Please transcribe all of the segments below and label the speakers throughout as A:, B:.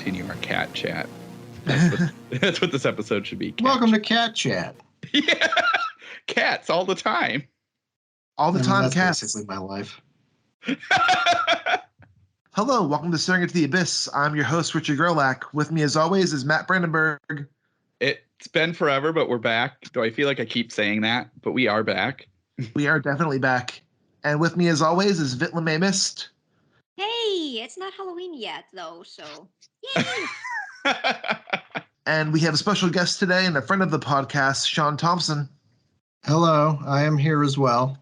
A: continue our cat chat. That's what this episode should be.
B: Welcome to Cat Chat.
A: Yeah, cats all the time.
C: All the time,
B: that's
C: cats.
B: basically my life.
C: Hello, welcome to Staring into the Abyss. I'm your host, Richard Gerlach. With me, as always, is Matt Brandenburg.
A: It's been forever, but we're back. Do I feel like I keep saying that? But we are back.
C: We are definitely back. And with me, as always, is Vitla Mamist.
D: Hey, it's not Halloween yet, though, so yay!
C: And we have a special guest today and a friend of the podcast, Sean Thompson.
B: Hello, I am here as well.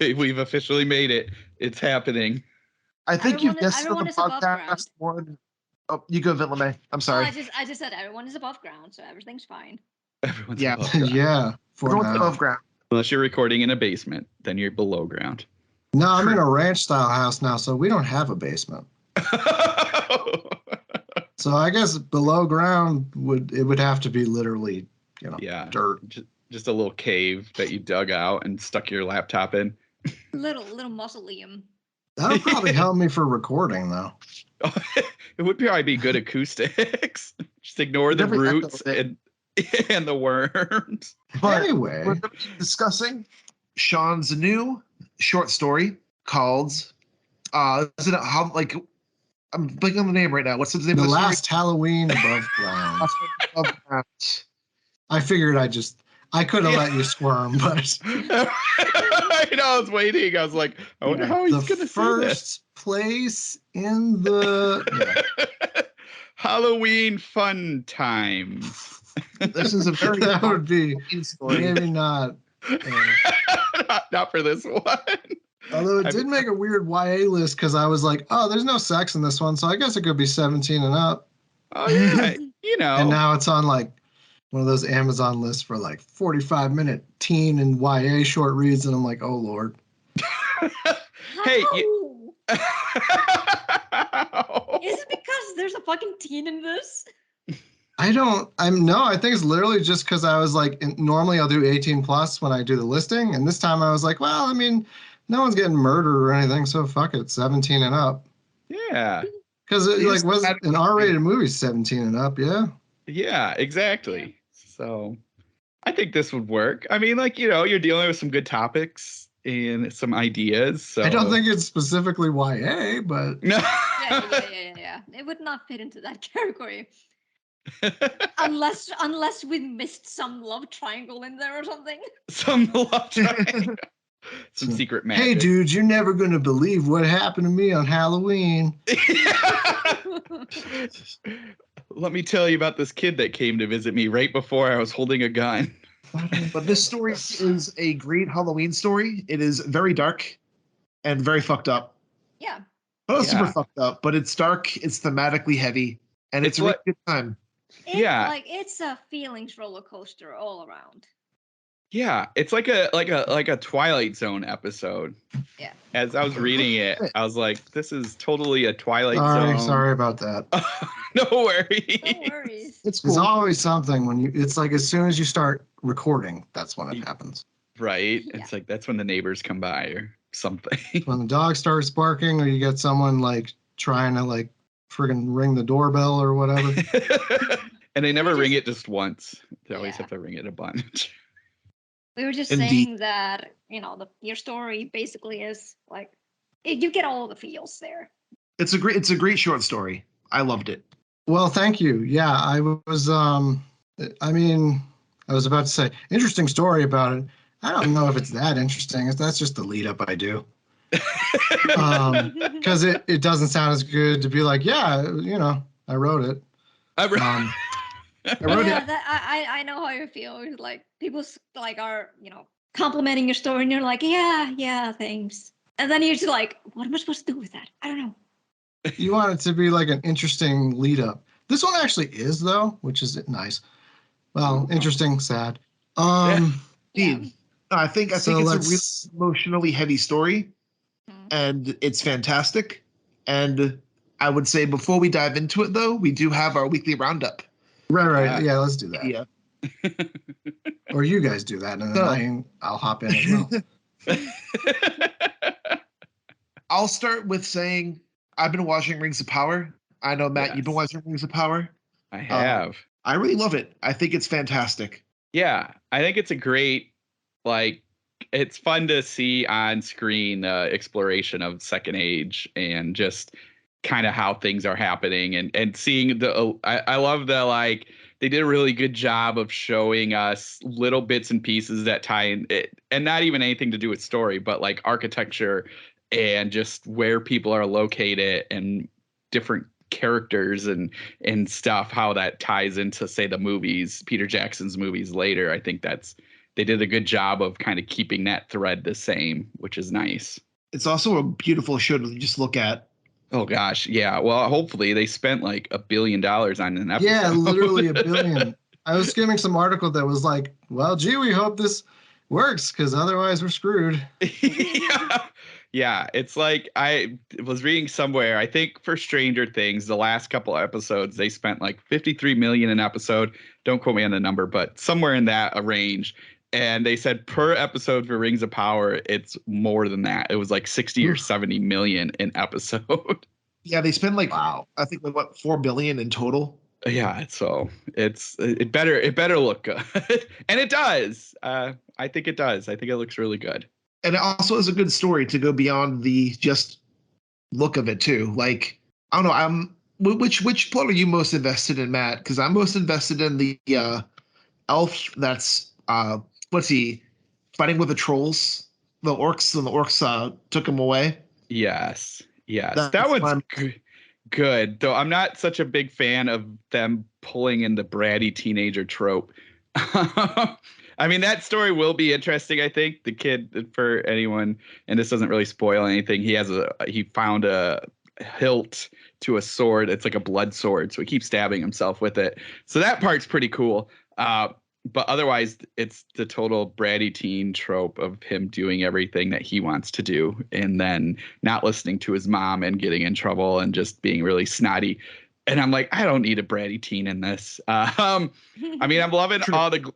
A: We've officially made it. It's happening.
C: I think you've guested on the
D: everyone is above ground.
C: podcast more than... Oh, you go, Vitla May. I'm sorry.
D: I just said everyone is above ground, so everything's fine.
A: Everyone's
C: Yeah.
A: above ground.
B: Yeah.
C: Everyone's above ground.
A: Unless you're recording in a basement, then you're below ground.
B: No, I'm in a ranch style house now, so we don't have a basement. So I guess below ground would have to be literally,
A: Yeah.
B: dirt.
A: Just a little cave that you dug out and stuck your laptop in.
D: Little mausoleum.
B: That'll probably help me for recording, though.
A: It would probably be good acoustics. Just ignore the
C: Never
A: roots
C: echoed
A: and the worms.
C: But
B: Anyway.
C: we're going to be discussing Sean's new short story called, is it how, like, I'm blanking on the name right now. What's the name
B: The
C: of the
B: last Halloween above ground.
C: story?
B: I figured I could have let you squirm, but
A: I know, I was waiting. I was like, I wonder how he's
B: the
A: going to say this.
B: first place in the
A: Halloween fun times.
C: This is a very
B: that would be
C: Halloween story.
B: maybe not.
A: Not for this one.
B: Although it did make a weird YA list because I was like, oh, there's no sex in this one, so I guess it could be 17 and up.
A: Oh yeah,
B: And now it's on like one of those Amazon lists for like 45-minute teen and YA short reads, and I'm like, oh Lord.
A: Hey,
D: How? Is it because there's a fucking teen in this?
B: I think it's literally just because I was like, normally I'll do 18 plus when I do the listing, and this time I was like, well, I mean, no one's getting murdered or anything, so fuck it, 17 and up.
A: Yeah.
B: Because it like was an R-rated movie, 17 and up, yeah.
A: Yeah, exactly. So I think this would work. I mean, like, you're dealing with some good topics and some ideas. So
B: I don't think it's specifically YA, but
A: no.
D: Yeah. It would not fit into that category. Unless we missed some love triangle in there or something.
A: Some love triangle. Some secret magic.
B: hey, dude, you're never going to believe what happened to me on Halloween.
A: Let me tell you about this kid that came to visit me right before I was holding a gun.
C: But this story is a great Halloween story. It is very dark and very fucked up.
D: Yeah.
C: Not super
A: Yeah.
C: fucked up, but it's dark, it's thematically heavy, and it's a really good time.
D: It's a feelings roller coaster all around.
A: Yeah, it's like a Twilight Zone episode.
D: Yeah.
A: As I was reading it, I was like, "This is totally a Twilight Zone."
B: Sorry about that.
A: No worries.
D: No worries.
C: It's
B: There's
C: cool.
B: always something it's like as soon as you start recording, that's when it happens.
A: Right?
D: Yeah.
A: It's like that's when the neighbors come by or something.
B: When the dog starts barking, or you get someone like trying to like friggin' ring the doorbell or whatever.
A: And they never ring it just once. They always
D: Yeah.
A: have to ring it a bunch.
D: We were just
C: Indeed.
D: saying that, your story basically is like, you get all the feels there.
C: It's a great short story. I loved it.
B: Well, thank you. Yeah, I was I was about to say interesting story about it. I don't know if it's that interesting. That's just the lead up I do. Because it doesn't sound as good to be like, yeah, I wrote it. I wrote
D: Yeah,
B: it.
D: I know how you feel. It's like people like are complimenting your story, and you're like, yeah, thanks. And then you're just like, what am I supposed to do with that? I don't know.
B: You want it to be like an interesting lead up. This one actually is though, which is nice. Well, interesting, sad.
D: Yeah.
C: I think it's a really emotionally heavy story, and it's fantastic. And I would say before we dive into it, though, we do have our weekly roundup.
B: Right. Yeah, let's do that.
C: Yeah.
B: Or you guys do that, and then I'll hop in as well.
C: I'll start with saying I've been watching Rings of Power. I know, Matt, you've been
A: Yes,
C: watching Rings of Power.
A: I
C: Uh,
A: have.
C: I really love it. I think it's fantastic.
A: Yeah, I think it's a great, like, it's fun to see on screen exploration of Second Age and just kind of how things are happening and seeing I love the, like, they did a really good job of showing us little bits and pieces that tie in it, and not even anything to do with story, but like architecture and just where people are located and different characters and stuff, how that ties into, say, the movies, Peter Jackson's movies later. I think they did a good job of kind of keeping that thread the same, which is nice.
C: It's also a beautiful show to just look at.
A: Oh gosh, yeah. Well, hopefully they spent like $1 billion on an episode.
B: Yeah, literally $1 billion. I was skimming some article that was like, well, gee, we hope this works because otherwise we're screwed.
A: Yeah. Yeah, it's like I was reading somewhere, I think for Stranger Things, the last couple episodes, they spent like 53 million an episode. Don't quote me on the number, but somewhere in that range. And they said per episode for Rings of Power, it's more than that. It was like 60 or 70 million an episode.
C: Yeah, they spent like,
B: Wow.
C: I think like, what, 4 billion in total.
A: Yeah, so it better look good. And it does. I think it does. I think it looks really good.
C: And it also is a good story to go beyond the just look of it too. Like, I don't know, which plot are you most invested in, Matt? Because I'm most invested in the elf that's what's he fighting with the trolls, the orcs, and the orcs took him away.
A: Yes.
C: That's
A: That one's
C: my-
A: good, though I'm not such a big fan of them pulling in the bratty teenager trope. I mean, that story will be interesting. I think the kid, for anyone, and this doesn't really spoil anything, he found a hilt to a sword. It's like a blood sword, so he keeps stabbing himself with it. So that part's pretty cool. But otherwise, it's the total bratty teen trope of him doing everything that he wants to do and then not listening to his mom and getting in trouble and just being really snotty. And I'm like, I don't need a bratty teen in this. I mean, I'm loving all the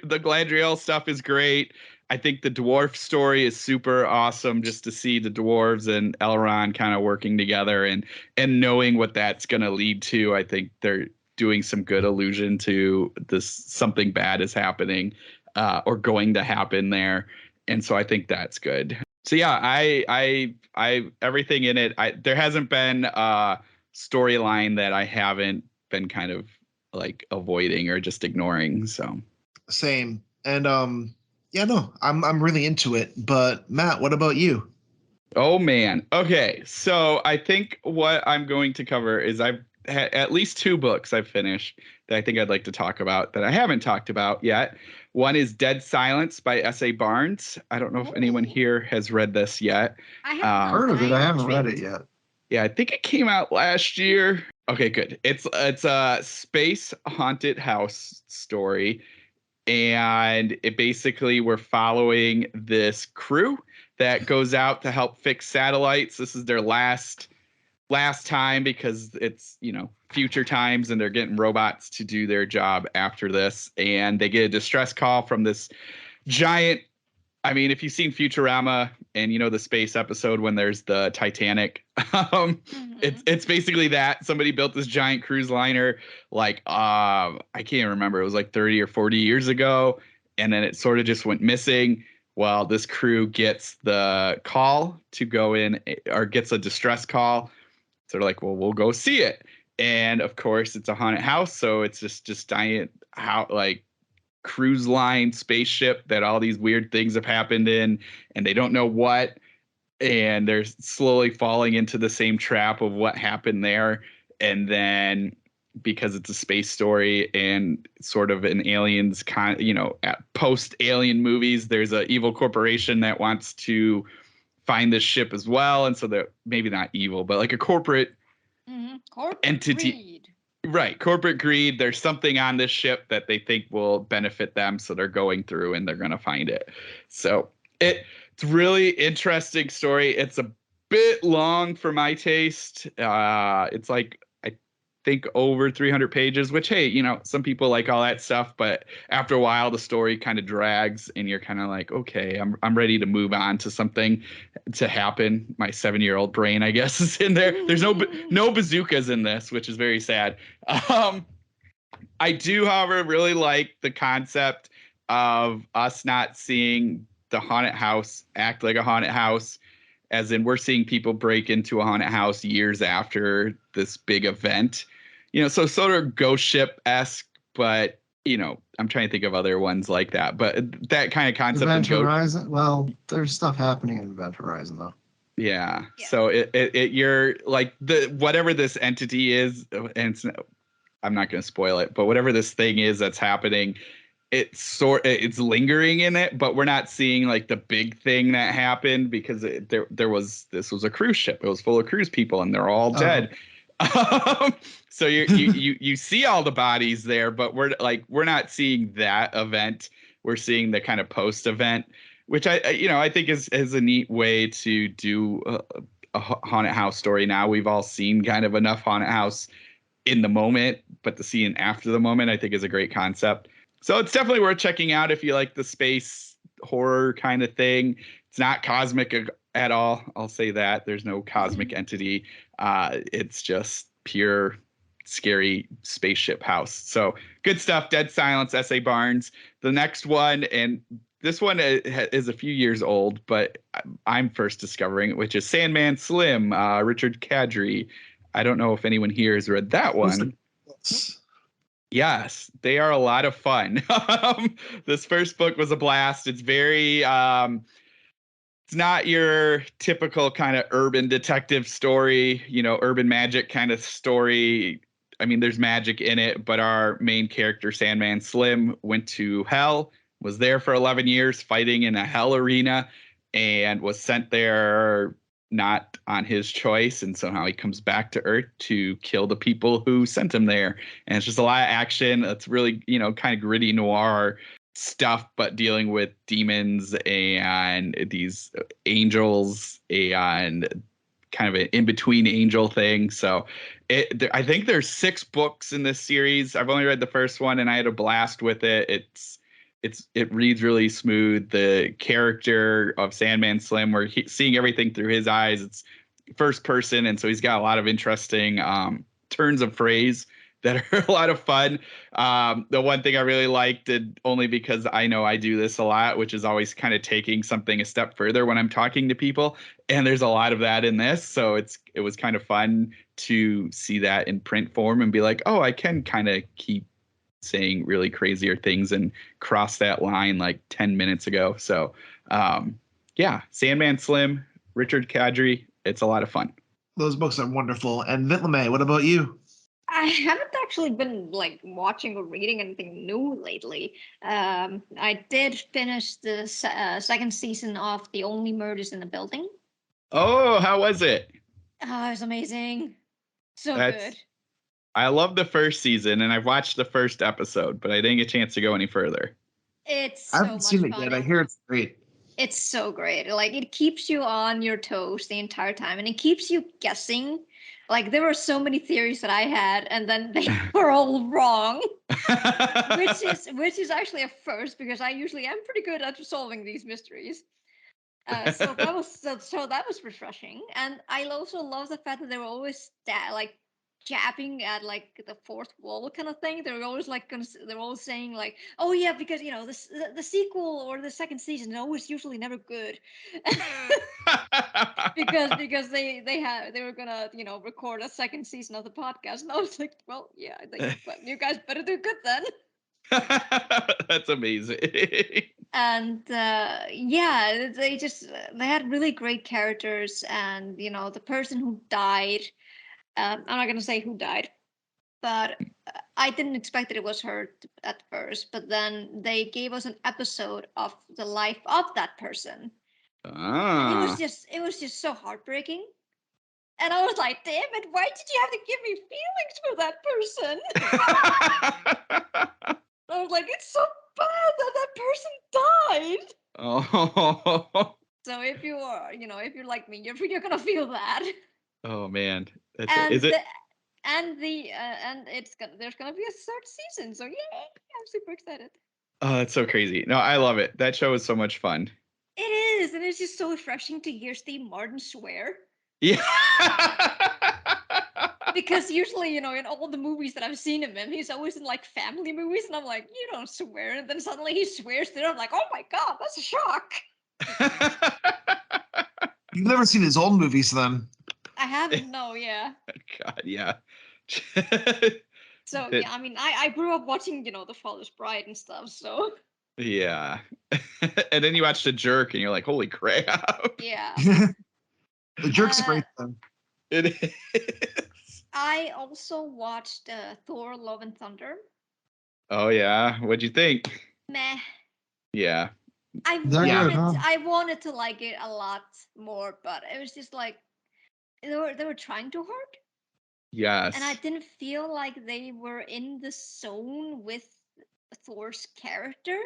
A: Galadriel stuff is great. I think the dwarf story is super awesome, just to see the dwarves and Elrond kind of working together and knowing what that's going to lead to. I think they're doing some good allusion to this, something bad is happening or going to happen there. And so I think that's good. So yeah, I everything in it, there hasn't been a storyline that I haven't been kind of like avoiding or just ignoring. So
C: same. And yeah, no, I'm really into it. But Matt, what about you?
A: Oh man. Okay. So I think what I'm going to cover is I've had at least 2 books I've finished that I think I'd like to talk about that I haven't talked about yet. One is Dead Silence by S.A. Barnes. I don't know if anyone here has read this yet.
D: I haven't
B: Heard of it. I haven't read it yet.
A: Yeah, I think it came out last year. Okay, good. It's a space haunted house story. And it basically, we're following this crew that goes out to help fix satellites. This is their last time because it's, future times and they're getting robots to do their job after this. And they get a distress call from this giant, I mean, if you've seen Futurama and the space episode when there's the Titanic, it's basically that. Somebody built this giant cruise liner like I can't remember, it was like 30 or 40 years ago, and then it sort of just went missing. Well, this crew gets the call to go in, or gets a distress call. So they're like, well, we'll go see it. And of course it's a haunted house, so it's just giant, how like cruise line spaceship that all these weird things have happened in, and they don't know what, and they're slowly falling into the same trap of what happened there. And then because it's a space story and sort of an aliens at post alien movies, there's a evil corporation that wants to find this ship as well. And so they're maybe not evil, but like a corporate entity.
D: Greed.
A: Right. Corporate greed. There's something on this ship that they think will benefit them. So they're going through and they're going to find it. So it's really interesting story. It's a bit long for my taste. It's like think over 300 pages, which, hey, some people like all that stuff, but after a while the story kind of drags and you're kind of like, okay, I'm ready to move on to something to happen. My 7-year-old brain, I guess, is in there. There's no bazookas in this, which is very sad. I do, however, really like the concept of us not seeing the haunted house act like a haunted house, as in we're seeing people break into a haunted house years after this big event. So sort of ghost ship-esque, but, I'm trying to think of other ones like that. But that kind of concept.
B: Event Horizon? Well, there's stuff happening in Event Horizon, though.
A: Yeah. So you're like whatever this entity is, and I'm not going to spoil it, but whatever this thing is that's happening, it's lingering in it, but we're not seeing like the big thing that happened because this was a cruise ship. It was full of cruise people and they're all dead. So you see all the bodies there, but we're not seeing that event. We're seeing the kind of post event, which I think is a neat way to do a haunted house story. Now we've all seen kind of enough haunted house in the moment, but the scene after the moment I think is a great concept. So it's definitely worth checking out if you like the space horror kind of thing. It's not cosmic at all. I'll say that. There's no cosmic entity. It's just pure scary spaceship house. So good stuff. Dead Silence, S.A. Barnes. The next one, and this one is a few years old, but I'm first discovering it, which is Sandman Slim, Richard Kadrey. I don't know if anyone here has read that one. Yes, they are a lot of fun. This first book was a blast. It's very, it's not your typical kind of urban detective story, urban magic kind of story. I mean, there's magic in it, but our main character, Sandman Slim, went to hell, was there for 11 years fighting in a hell arena, and was sent there not on his choice, and somehow he comes back to Earth to kill the people who sent him there. And it's just a lot of action. It's really, kind of gritty noir stuff, but dealing with demons and these angels and kind of an in-between angel thing. So I think there's 6 books in this series. I've only read the first one and I had a blast with it. It reads really smooth. The character of Sandman Slim, we're seeing everything through his eyes. It's first person, and so he's got a lot of interesting turns of phrase that are a lot of fun. The one thing I really liked, and only because I know I do this a lot, which is always kind of taking something a step further when I'm talking to people, and there's a lot of that in this. So it was kind of fun to see that in print form and be like, oh, I can kind of keep saying really crazier things and cross that line like 10 minutes ago. So Sandman Slim, Richard Kadrey, it's a lot of fun.
C: Those books are wonderful. And Vint LeMay, what about you?
D: I haven't actually been watching or reading anything new lately. I did finish the second season of The Only Murders in the Building.
A: Oh, how was it?
D: Oh, it was amazing. So good.
A: I love the first season, and I've watched the first episode, but I didn't get a chance to go any further.
D: It's so much fun. I haven't seen it yet.
C: I hear it's great.
D: It's so great. It keeps you on your toes the entire time, and it keeps you guessing. There were so many theories that I had, and then they were all wrong, which is actually a first, because I usually am pretty good at solving these mysteries. So that was refreshing, and I also love the fact that they were always jabbing at the fourth wall kind of thing. They're always they're always saying oh yeah, because the sequel or the second season is always usually never good because they were gonna record a second season of the podcast, and I was like, well, yeah, I think but you guys better do good then.
A: That's amazing.
D: And they had really great characters, and the person who died, I'm not going to say who died, but I didn't expect that it was her at first, but then they gave us an episode of the life of that person. And it was just so heartbreaking. And I was like, damn it, why did you have to give me feelings for that person? I was like, it's so bad that person died.
A: Oh.
D: So if you are, if you're like me, you're going to feel that.
A: Oh man.
D: Is it? and there's gonna be a third season. So yay! I'm super excited.
A: Oh, that's so crazy. No, I love it. That show is so much fun.
D: It is, and it's just so refreshing to hear Steve Martin swear.
A: Yeah.
D: Because usually, in all the movies that I've seen him in, he's always in like family movies, and I'm like, you don't swear, and then suddenly he swears there. I'm like, oh my god, that's a shock.
C: You've never seen his old movies, then?
D: I haven't. No, yeah.
A: God, yeah.
D: So yeah, I mean, I grew up watching, The Father's Bride and stuff. So
A: Yeah. And then you watch The Jerk, and you're like, holy crap.
D: yeah.
C: The Jerk's great, then.
A: It is.
D: I also watched Thor: Love and Thunder.
A: Oh yeah, what'd you think?
D: Meh.
A: Yeah.
D: I wanted to like it a lot more, but it was just like they were trying too hard.
A: Yes.
D: And I didn't feel like they were in the zone with Thor's character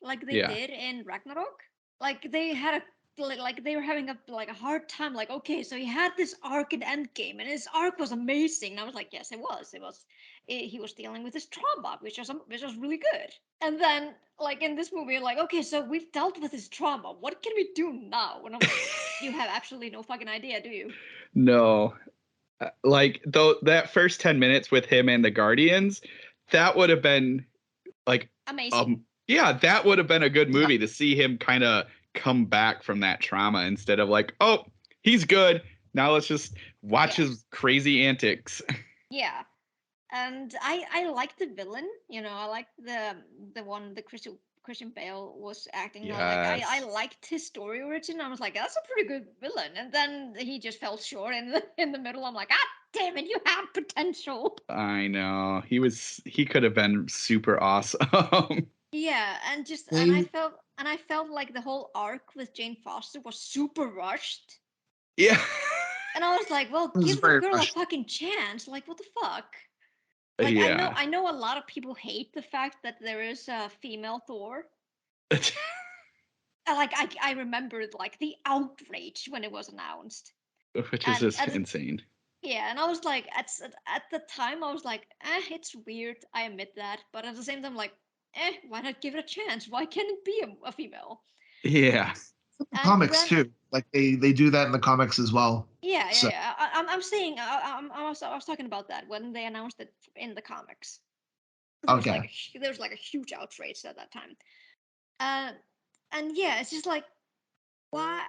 D: like they did in Ragnarok. Like they had they were having a hard time. Like, okay, so he had this arc in Endgame, and his arc was amazing. And I was like, yes, it was. He was dealing with his trauma, which was really good. And then, like in this movie, like, okay, so we've dealt with his trauma. What can we do now? And I'm like, you have absolutely no fucking idea, do you?
A: No. Like that first 10 minutes with him and the Guardians, that would have been like
D: amazing.
A: Yeah, that would have been a good movie to see him kind of come back from that trauma instead of like, oh, he's good. Now let's just watch his crazy antics.
D: Yeah. And I like the villain, I like the Christian Bale was acting.
A: Yes.
D: I liked his story origin. I was like, that's a pretty good villain. And then he just fell short in the middle. I'm like, ah, damn it, you have potential.
A: I know. He could have been super awesome.
D: Yeah, and I felt like the whole arc with Jane Foster was super rushed.
A: Yeah.
D: And I was like, well, give the girl a fucking chance. Like, what the fuck? Like,
A: yeah.
D: I know a lot of people hate the fact that there is a female Thor. I remembered like the outrage when it was announced,
A: which is just insane.
D: Yeah, and I was like, at the time, I was like, it's weird. I admit that, but at the same time, like, why not give it a chance? Why can't it be a female?
A: Yeah.
C: Comics too, like they do that in the comics as well.
D: Yeah, so. Yeah. I'm saying I was talking about that when they announced it in the comics. There was like a huge outrage at that time. And yeah, it's just like, why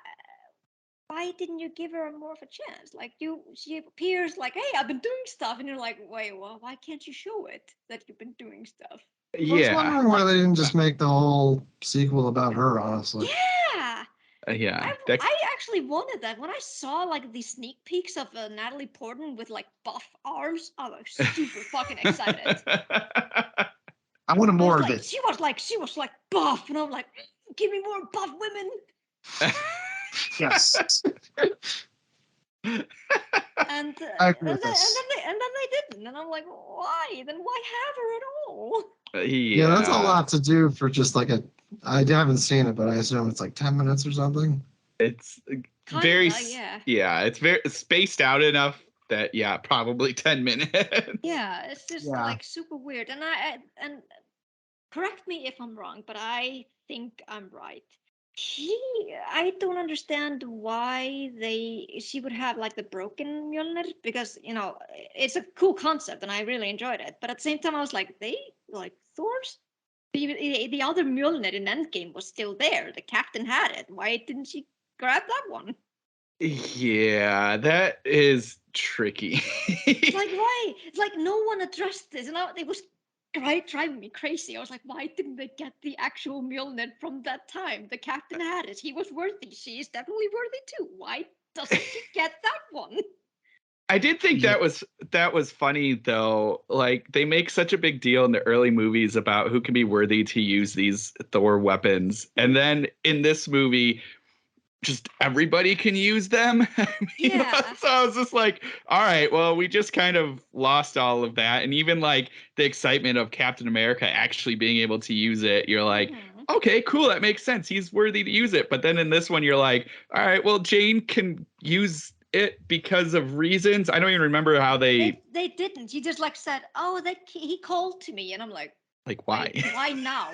D: didn't you give her more of a chance? Like she appears like, hey, I've been doing stuff, and you're like, wait, well, why can't you show it that you've been doing stuff?
B: Yeah. I was wondering why they didn't just make the whole sequel about her, honestly.
D: Yeah.
A: Yeah.
D: I actually wanted that. When I saw like the sneak peeks of Natalie Portman with like buff arms, I was super fucking excited.
C: I wanted more of it.
D: She was like buff, and I'm like, give me more buff women.
C: Yes.
D: And then they didn't, and I'm like, why? Then why have her at all?
B: Yeah, that's a lot to do for just like I haven't seen it, but I assume it's like 10 minutes or something.
A: It's very it's very spaced out enough that probably 10 minutes.
D: Yeah, it's just like super weird. And and correct me if I'm wrong, but I think I'm right. I don't understand why she would have like the broken Mjolnir, because it's a cool concept and I really enjoyed it. But at the same time, I was like, Thor's the other Mjolnir in Endgame was still there. The captain had it. Why didn't she grab that one?
A: Yeah, that is tricky.
D: It's like, why? It's like no one addressed this, and it was driving me crazy. I was like, why didn't they get the actual Mjolnir from that time? The captain had it. He was worthy. She is definitely worthy too. Why doesn't she get that one?
A: I did think that was funny though. Like they make such a big deal in the early movies about who can be worthy to use these Thor weapons, and then in this movie, just everybody can use them. So I was just like, all right, well, we just kind of lost all of that. And even like the excitement of Captain America actually being able to use it, you're like, okay, cool, that makes sense. He's worthy to use it. But then in this one, you're like, all right, well, Jane can use it because of reasons. I don't even remember how
D: They didn't. He just like said, "Oh, he called to me," and I'm like,
A: why?
D: Why now?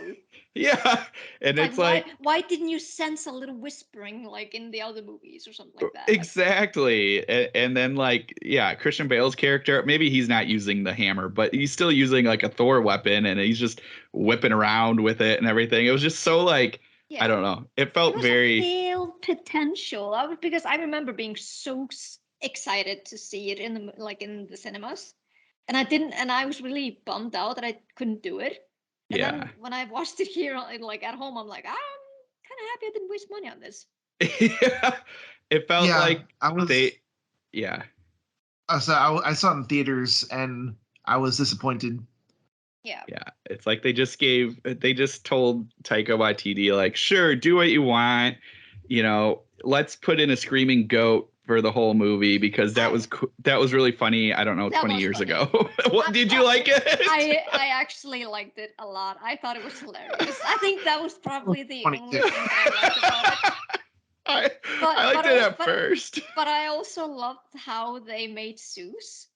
A: Yeah, and it's like
D: why didn't you sense a little whispering like in the other movies or something like that?
A: exactly. And then like Christian Bale's character, maybe he's not using the hammer, but he's still using like a Thor weapon, and he's just whipping around with it and everything. It was just so like I don't know. It felt very
D: failed potential. Because I remember being so excited to see it in the cinemas, and I was really bummed out that I couldn't do it. And then when I watched it here, like at home, I'm like, I'm kind of happy I didn't waste money on this.
A: Yeah, it felt like
C: I saw it in theaters and I was disappointed.
D: Yeah,
A: it's like they just told Taika Waititi like, sure, do what you want, let's put in a screaming goat for the whole movie because that was really funny. I don't know, 20 years ago. What did you like it?
D: I actually liked it a lot. I thought it was hilarious. I think that was probably the only thing that I liked about it.
A: I liked it at first.
D: But I also loved how they made Zeus.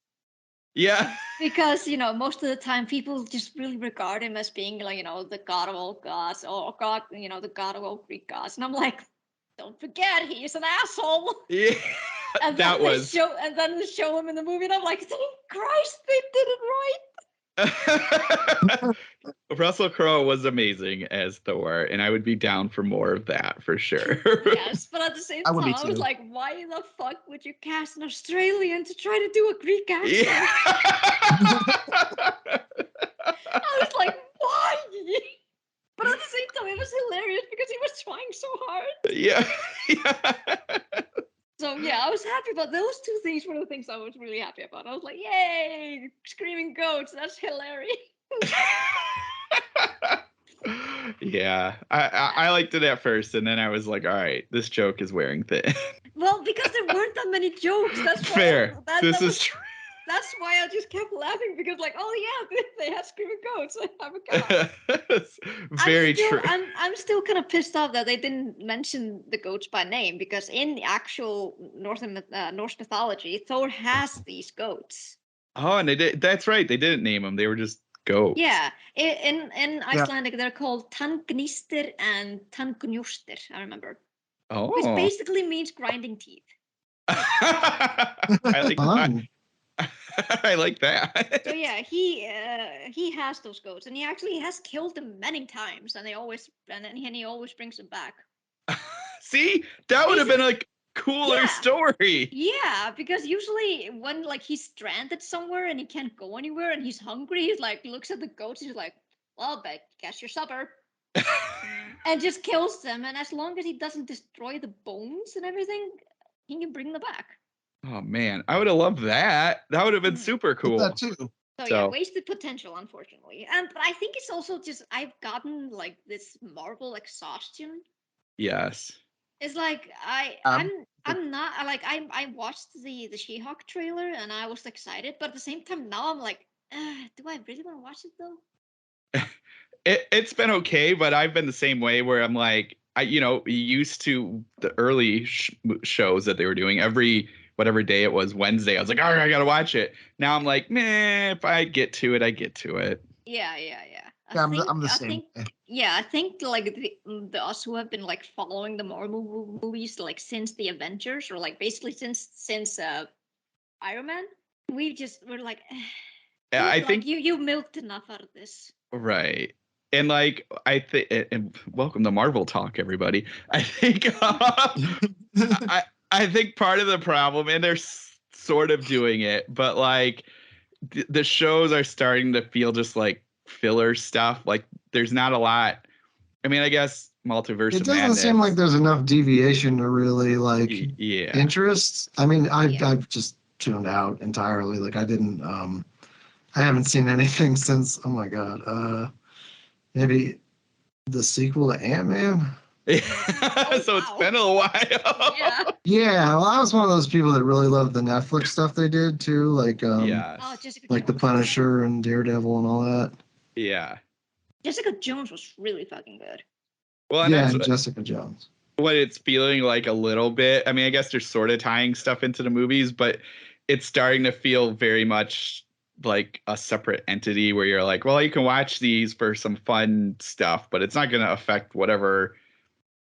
A: Yeah.
D: Because, most of the time people just really regard him as being like, the god of all gods or God, the god of all Greek gods. And I'm like, don't forget, he's an asshole.
A: Yeah.
D: And then they show him in the movie, and I'm like, thank Christ, they did it right.
A: Russell Crowe was amazing as Thor, and I would be down for more of that for sure.
D: Yes, but at the same time, I was like, why the fuck would you cast an Australian to try to do a Greek accent? Yeah. I was like, why? But at the same time, it was hilarious because he was trying so hard.
A: Yeah.
D: So yeah, I was happy about those two things. Were the things I was really happy about. I was like, yay, screaming goats, that's hilarious.
A: Yeah, I liked it at first, and then I was like, all right, this joke is wearing thin.
D: Well, because there weren't that many jokes. That's
A: fair. This is true.
D: That's why I just kept laughing because, like, oh yeah, they had screaming goats. I forgot.
A: Very true.
D: I'm still kind of pissed off that they didn't mention the goats by name because in the actual Norse mythology, Thor has these goats.
A: Oh, and they did. That's right. They didn't name them. They were just goats.
D: Yeah, in Icelandic they're called tangnýstir and tangnjóstir. I remember.
A: Oh.
D: Which basically means grinding teeth.
A: I like that.
D: So yeah, he has those goats, and he actually has killed them many times, and he always brings them back.
A: See, that would have been a cooler story.
D: Yeah, because usually when like he's stranded somewhere and he can't go anywhere and he's hungry, he's like looks at the goats, he's like, "Well, guess your supper," and just kills them. And as long as he doesn't destroy the bones and everything, he can bring them back.
A: Oh man, I would have loved that. That would have been super cool.
C: That too.
D: So yeah, wasted potential, unfortunately. But I think it's also just I've gotten like this Marvel exhaustion.
A: Yes.
D: It's like I'm not like I watched the She-Hulk trailer and I was excited, but at the same time now I'm like, do I really want to watch it though?
A: It's been okay, but I've been the same way where I'm like, used to the early shows that they were doing every whatever day it was, Wednesday. I was like, all right, I gotta watch it. Now I'm like, meh, if I get to it, I get to it.
D: Yeah.
C: I'm the same.
D: I think like the us who have been like following the Marvel movies like since the Avengers or like basically since Iron Man, we're like,
A: I think
D: you milked enough out of this.
A: Right. And like I think, and welcome to Marvel Talk, everybody. I think I think part of the problem, and they're sort of doing it, but like the shows are starting to feel just like filler stuff. Like there's not a lot. I mean, I guess Multiverse of Madness.
B: It doesn't seem like there's enough deviation to really like interest. I mean, I've just tuned out entirely. Like I didn't. I haven't seen anything since. Oh my god. Maybe the sequel to Ant-Man.
A: So it's been a while.
B: Yeah. Well, I was one of those people that really loved the Netflix stuff they did too, like like The Punisher and Daredevil and all that.
A: Yeah.
D: Jessica Jones was really fucking good.
A: Well,
B: and Jessica Jones.
A: what it's feeling like a little bit. I mean, I guess they're sort of tying stuff into the movies, but it's starting to feel very much like a separate entity where you're like, well, you can watch these for some fun stuff, but it's not going to affect whatever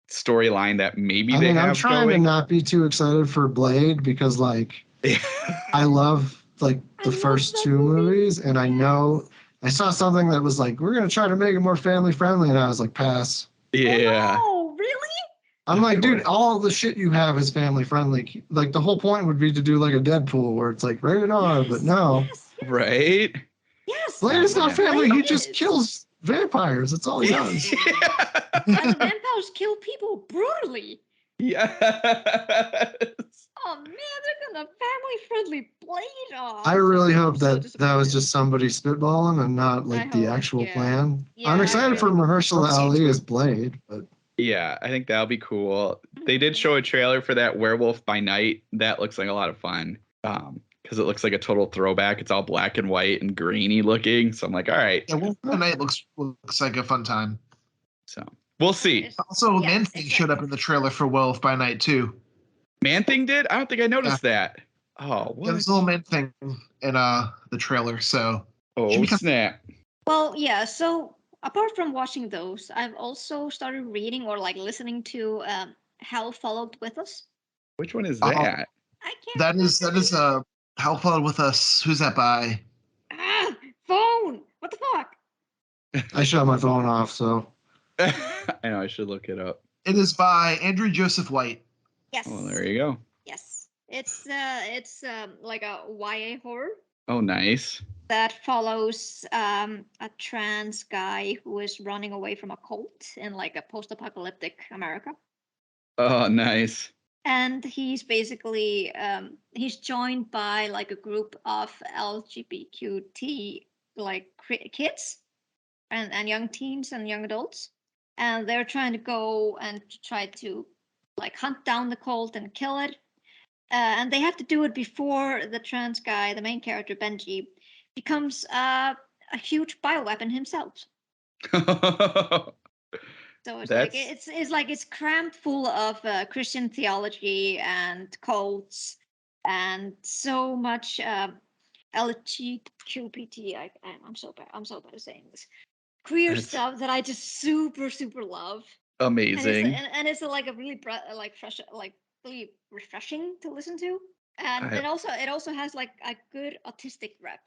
A: storyline that maybe
B: I
A: they
B: mean, I'm
A: have
B: trying to
A: going.
B: not be too excited for Blade because, like, I love like the first
D: that
B: two
D: movie.
B: movies, and I know I saw something that was like, we're gonna try to make it more family friendly, and I was like, pass.
A: Yeah.
D: Oh, no, really?
B: I'm like, dude,
A: Sure.
B: all the shit you have is family friendly. Like the whole point would be to do like a Deadpool where it's like rated R, but no.
D: Yes.
A: Right?
D: Yes.
B: Blade is not
A: man.
B: family. He
D: Blade
B: just
D: is.
B: kills vampires. That's all he does.
D: And the vampires kill people brutally.
A: Yes.
D: Oh man, they're gonna family-friendly Blade. Oh,
B: I really
D: I'm
B: hope
D: so
B: that that was
D: disappointed.
B: just somebody spitballing and not
D: I
B: like the
D: hope,
B: actual
D: yeah.
B: plan.
D: Yeah,
B: I'm
D: I
B: excited for
D: really hope.
B: Mahershala Ali as Blade, but
A: Yeah, I think that'll be cool. They did
D: Mhm.
A: show a trailer for that Werewolf by Night. That looks like a lot of fun. Because it looks like a total throwback. It's all black and white and greeny looking. So I'm like, all right.
C: Yeah, Wolf by Night looks like a fun time.
A: So we'll see.
D: It's-
C: Also,
D: yeah,
C: Man-Thing showed up
D: exactly.
C: in the trailer for Wolf by Night too.
A: Man Thing did? I don't think I noticed that. Oh,
C: Yeah, there's
A: what?
C: a little Man-Thing in the trailer, so should
A: Oh,
C: be kind of
A: snap.
D: Well, yeah. So apart from watching those, I've also started reading or like listening to Hell Followed with Us.
A: Which one is
C: Oh,
A: that?
D: I can't.
C: that is Help Out with Us. Who's that by?
D: Ah, phone. What the fuck?
B: I shut my phone off, so
A: I know, I should look it up.
C: It is by Andrew Joseph White.
D: Yes.
A: Oh, there you go.
D: Yes. It's like a YA horror
A: Oh, nice.
D: that follows a trans guy who is running away from a cult in like a post-apocalyptic America.
A: Oh, nice.
D: And he's basically he's joined by like a group of LGBTQT like kids and young teens and young adults, and they're trying to go and try to like hunt down the cult and kill it. And they have to do it before the trans guy, the main character Benji, becomes a huge bioweapon himself. So it's like
A: That's
D: it's crammed full of Christian theology and cults and so much LGBTQPT. I'm so bad at saying this. Queer
A: That's
D: stuff that I just super love.
A: amazing.
D: And it's like a really like fresh, like really refreshing to listen to. And
A: I-
D: it also has like a good autistic rep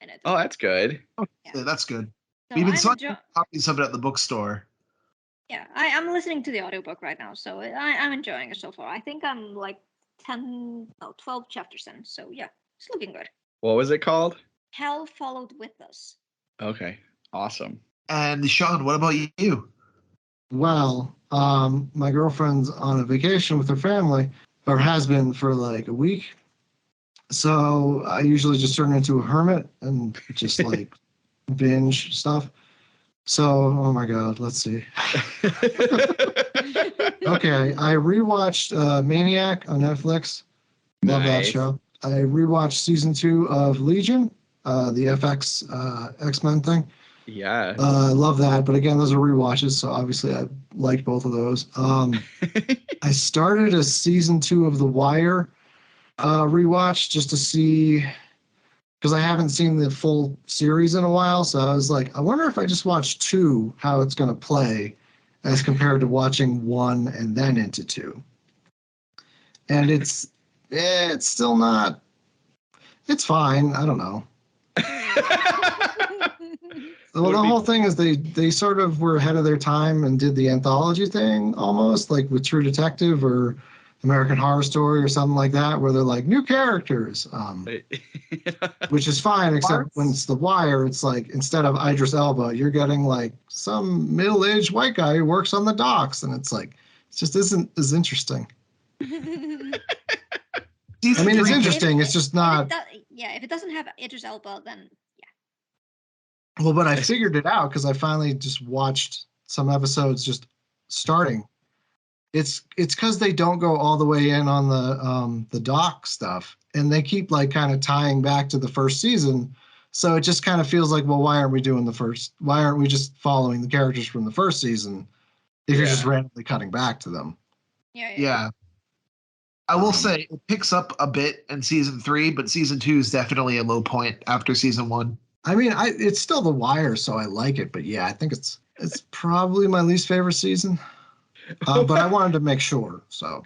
D: in it.
A: oh, that's good.
C: Yeah, that's good.
D: So
C: We've been
D: I'm
C: selling
D: enjoying.
C: copies of it at the bookstore.
D: Yeah, I'm listening to the audiobook right now, so I'm enjoying it so far. I think I'm like 12 chapters in, so yeah, it's looking good.
A: What was it called?
D: Hell Followed with Us.
A: Okay, awesome.
C: And Sean, what about you?
B: well, my girlfriend's on a vacation with her family, or has been for like a week. So I usually just turn into a hermit and just like binge stuff. So, oh my God, let's see. Okay, I rewatched Maniac on Netflix. Love that
A: Nice.
B: show. I rewatched season 2 of Legion, the FX X-Men thing.
A: Yeah.
B: I love that, but again, those are rewatches, so obviously I liked both of those. I started a season 2 of The Wire rewatch just to see, because I haven't seen the full series in a while, so I was like, I wonder if I just watch 2, how it's going to play as compared to watching 1 and then into 2. And it's still not, it's fine. I don't know. Well,
A: Would
B: the
A: be-
B: whole thing is they sort of were ahead of their time and did the anthology thing almost like with True Detective or American Horror Story or something like that, where they're like new characters, which is fine, except when it's The Wire, it's like instead of Idris Elba, you're getting like some middle-aged white guy who works on the docks, and it's like it just isn't as interesting.
C: Season
B: I mean, it's
C: 3
B: interesting. It's just not.
D: If it doesn't have Idris Elba, then
B: Well, but I figured it out because I finally just watched some episodes just starting. It's because they don't go all the way in on the doc stuff, and they keep like kind of tying back to the first season. So it just kind of feels like, well, why aren't we doing the first? Why aren't we just following the characters from the first season if you're just
A: Yeah.
B: randomly cutting back to them?
C: Yeah. I will
A: Um,
C: say it picks up a bit in season 3, but season 2 is definitely a low point after season 1.
B: I mean, it's still The Wire, so I like it. But yeah, I think it's probably my least favorite season. But I wanted to make sure. So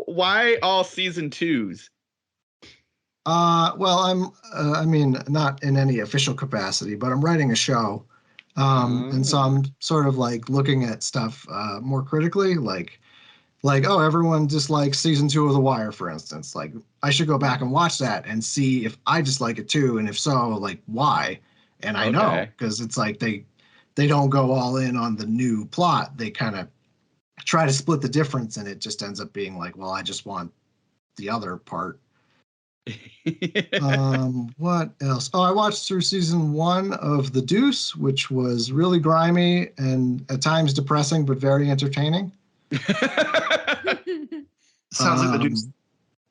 A: why all season 2s?
B: well, I mean, not in any official capacity, but I'm writing a show. And so I'm sort of like looking at stuff more critically, like, oh, everyone dislikes season 2 of The Wire, for instance. Like, I should go back and watch that and see if I dislike it too, and if so, like, why? And I know, because it's like they don't go all in on the new plot. They kind of try to split the difference, and it just ends up being like, well, I just want the other part. What else? Oh, I watched through season 1 of The Deuce, which was really grimy and at times depressing, but very entertaining.
C: Sounds like the Deuce.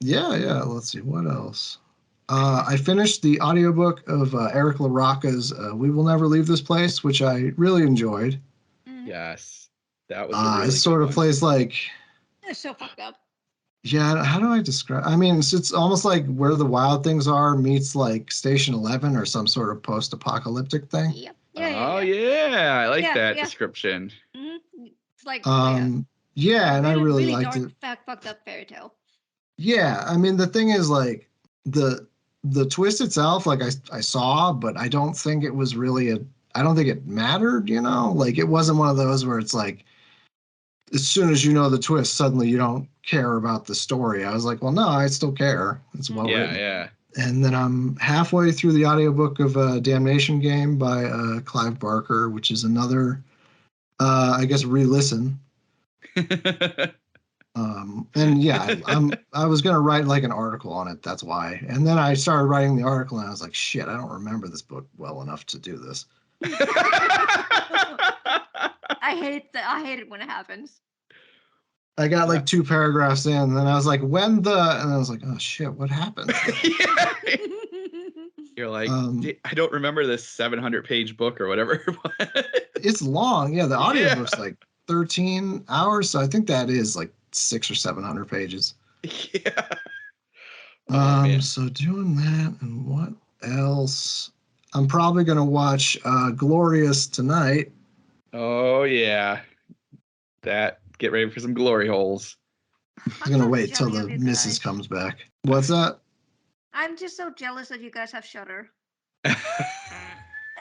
B: Yeah. Let's see. What else? I finished the audiobook of Eric LaRocca's We Will Never Leave This Place, which I really enjoyed.
A: Yes. That was a really
B: it sort of plays like...
D: It's so fucked up.
B: Yeah, how do I describe? I mean, it's almost like Where the Wild Things Are meets like Station 11 or some sort of post-apocalyptic thing.
D: Yep.
A: Yeah. I like that description.
D: Mm-hmm. It's like
B: yeah, and I really liked
D: dark,
B: it.
D: Fucked up fairy tale.
B: Yeah, I mean, the thing is, like, the twist itself, like, I saw, but I don't think it was really I don't think it mattered, you know? Like, it wasn't one of those where it's like, as soon as you know the twist, suddenly you don't care about the story. I was like, well, no, I still care. It's well written.
A: Yeah.
B: And then I'm halfway through the audiobook of Damnation Game by Clive Barker, which is another, I guess, re-listen. And yeah, I was gonna write like an article on it. That's why. And then I started writing the article, and I was like, shit, I don't remember this book well enough to do this.
D: I hate it when it happens.
B: I got like 2 paragraphs in, and then I was like, and I was like, oh shit, what happened?
A: You're like, I don't remember this 700-page book or whatever.
B: It's long. Yeah, the audiobook's like 13 hours, so I think that is like 600 or 700 pages.
A: Yeah. Man.
B: So doing that, and what else? I'm probably gonna watch Glorious tonight.
A: Oh yeah. Get ready for some glory holes.
B: I'm gonna wait till the missus comes back. What's that?
D: I'm just so jealous that you guys have Shudder.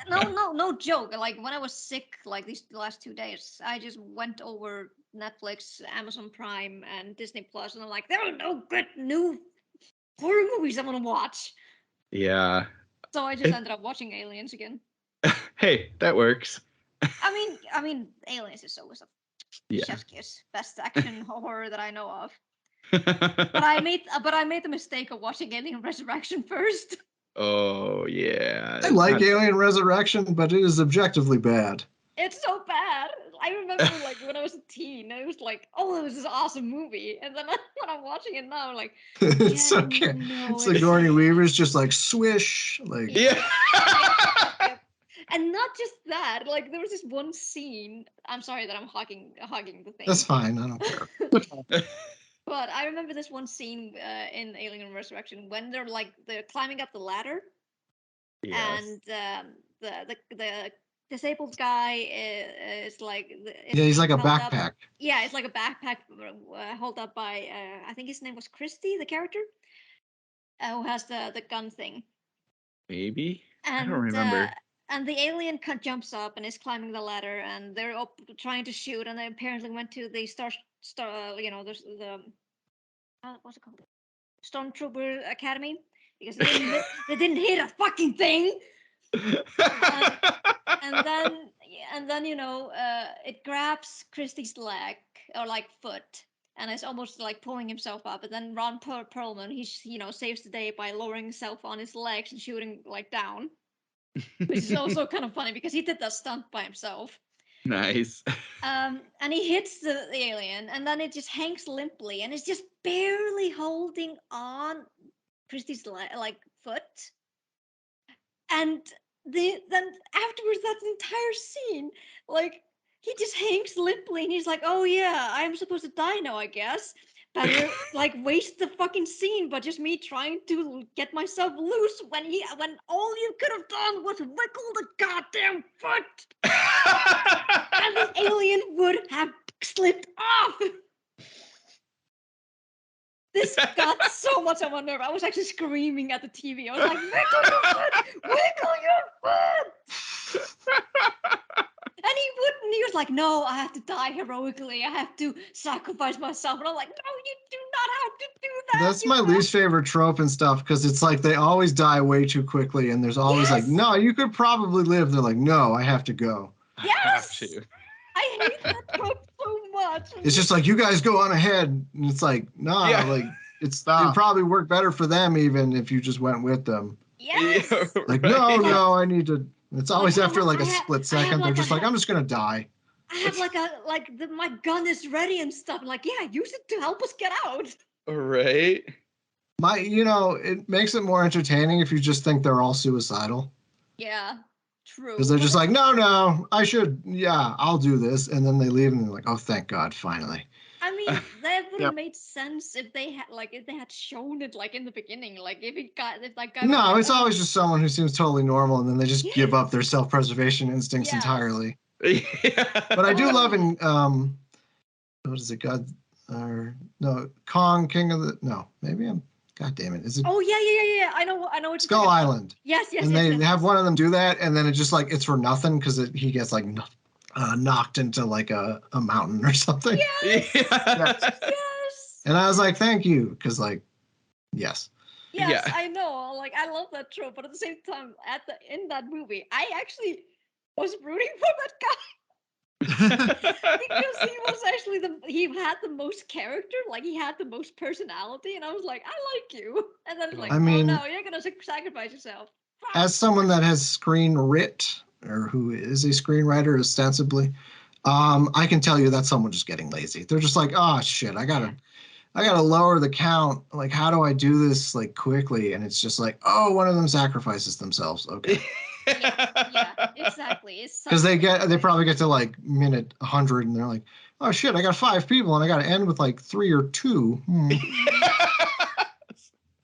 D: No joke. Like when I was sick, like the last 2 days, I just went over Netflix, Amazon Prime, and Disney Plus, and I'm like, there are no good new horror movies I want to watch.
A: Yeah.
D: So I just ended up watching Aliens again.
A: Hey, that works.
D: I mean, Aliens is always a chef's kiss, best action horror that I know of. But I made the mistake of watching Alien Resurrection first.
A: Oh yeah.
B: I like Alien Resurrection, but it is objectively bad.
D: It's so bad. I remember like when I was a teen, I was like, "Oh, it was this awesome movie," and then when I'm watching it now, I'm like,
B: it's okay. No, Sigourney Weaver's just like swish, like
A: yeah.
D: Yep. And not just that, like there was this one scene. I'm sorry that I'm hogging the thing.
B: That's fine. I don't care.
D: But I remember this one scene in Alien Resurrection when they're climbing up the ladder, and the disabled guy is like
B: he's like a backpack.
D: Yeah, it's like a backpack held up by I think his name was Christy, the character who has the gun thing.
A: Maybe
D: And,
A: I don't remember.
D: And the alien jumps up and is climbing the ladder, and they're up trying to shoot, and they apparently went to the star there's the what's it called, Stormtrooper Academy, because they didn't hit a fucking thing. And then it grabs Christie's leg or like foot, and it's almost like pulling himself up. And then Ron Perlman, he saves the day by lowering himself on his legs and shooting like down, which is also kind of funny because he did that stunt by himself.
A: Nice.
D: And he hits the alien, and then it just hangs limply, and it's just barely holding on Christie's foot. And then afterwards, that entire scene, like he just hangs limply, and he's like, "Oh yeah, I'm supposed to die now, I guess." Better like waste the fucking scene, but just me trying to get myself loose when all you could have done was wiggle the goddamn foot, and the alien would have slipped off. This got so much on my nerve. I was actually screaming at the TV. I was like, "Wiggle your foot! Wiggle your foot!" And he wouldn't. He was like, "No, I have to die heroically. I have to sacrifice myself." And I'm like, "No, you do not have to do that."
B: That's my least favorite trope and stuff, because it's like they always die way too quickly, and there's always like, "No, you could probably live." They're like, "No, I have to go."
D: Yes. I hate that trope so much.
B: It's just like, you guys go on ahead, and it's like, nah, like it'd probably work better for them even if you just went with them.
D: Yes.
A: Yeah,
B: Like,
A: right.
B: no, I need to. It's always after like a split second. They're
D: like
B: just like, I'm just gonna die.
D: I have my gun is ready and stuff. I'm like, yeah, use it to help us get out.
A: Right.
B: It makes it more entertaining if you just think they're all suicidal.
D: Yeah, true.
B: Because they're just like, no, I'll do this, and then they leave, and they're like, oh, thank God, finally.
D: I mean, that would have made sense if they had shown it like in the beginning, like if that guy.
B: No, it's always just someone who seems totally normal, and then they just give up their self-preservation instincts entirely.
A: Yeah.
B: But I do love in what is it, Kong, King of the God damn it, is it?
D: Oh yeah. I know what
B: Skull Island.
D: Yes.
B: And they have one of them do that, and then it's just like it's for nothing because he gets like knocked into like a mountain or something.
D: Yes.
B: And I was like, thank you, because like, yes.
D: Yes,
A: Yeah.
D: I know. Like, I love that trope, but at the same time, in that movie, I actually was rooting for that guy because he was actually he had the most character, like he had the most personality, and I was like, I like you. And then it's like,
B: I mean,
D: oh no, you're gonna sacrifice yourself.
B: As someone that has screen writ, or who is a screenwriter ostensibly, I can tell you that's someone just getting lazy. They're just like, oh shit, I gotta lower the count. Like, how do I do this like quickly? And it's just like, oh, one of them sacrifices themselves. Okay.
D: Yeah, exactly.
B: Because they probably get to like minute 100 and they're like, oh shit, I got 5 people and I got to end with like 3 or 2.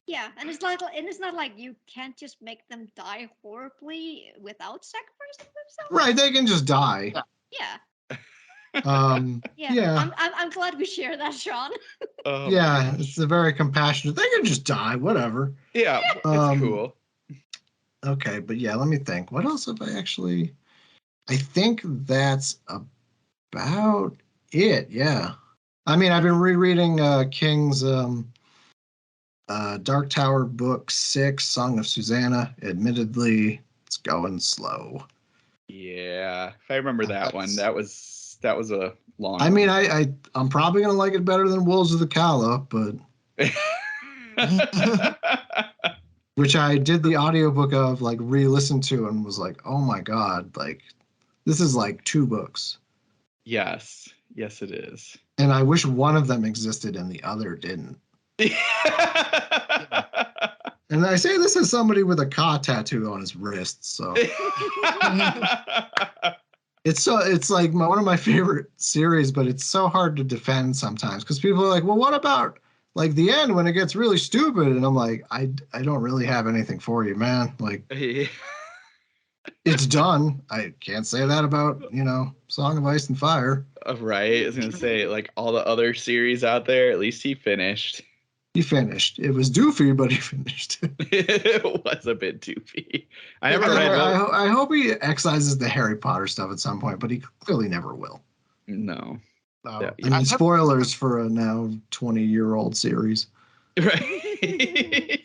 D: Yeah, and it's not like you can't just make them die horribly without sacrificing themselves.
B: Right, they can just die.
D: Yeah.
B: Yeah.
D: I'm glad we share that, Sean.
A: Oh,
B: yeah, it's a very compassionate. They can just die, whatever.
A: Yeah, it's cool.
B: Okay, but yeah, let me think. What else have I actually? I think that's about it. Yeah. I mean, I've been rereading King's Dark Tower book 6, Song of Susannah. Admittedly, it's going slow.
A: Yeah, if I remember that one, that was a long.
B: I mean, I'm probably gonna like it better than Wolves of the Kala, but which I did the audiobook of, like re-listened to, and was like, oh my God, like this is like 2 books.
A: Yes, it is.
B: And I wish one of them existed and the other didn't. And I say this as somebody with a Ka tattoo on his wrist, so it's like one of my favorite series, but it's so hard to defend sometimes because people are like, well, what about like the end when it gets really stupid? And I'm like, I don't really have anything for you, man. Like, it's done. I can't say that about, Song of Ice and Fire.
A: Right. I was going to say, like all the other series out there, at least he finished.
B: He finished. It was doofy, but he finished.
A: It was a bit doofy. I never read.
B: I hope he excises the Harry Potter stuff at some point, but he clearly never will.
A: No.
B: I mean, spoilers for a now 20-year-old series.
A: Right.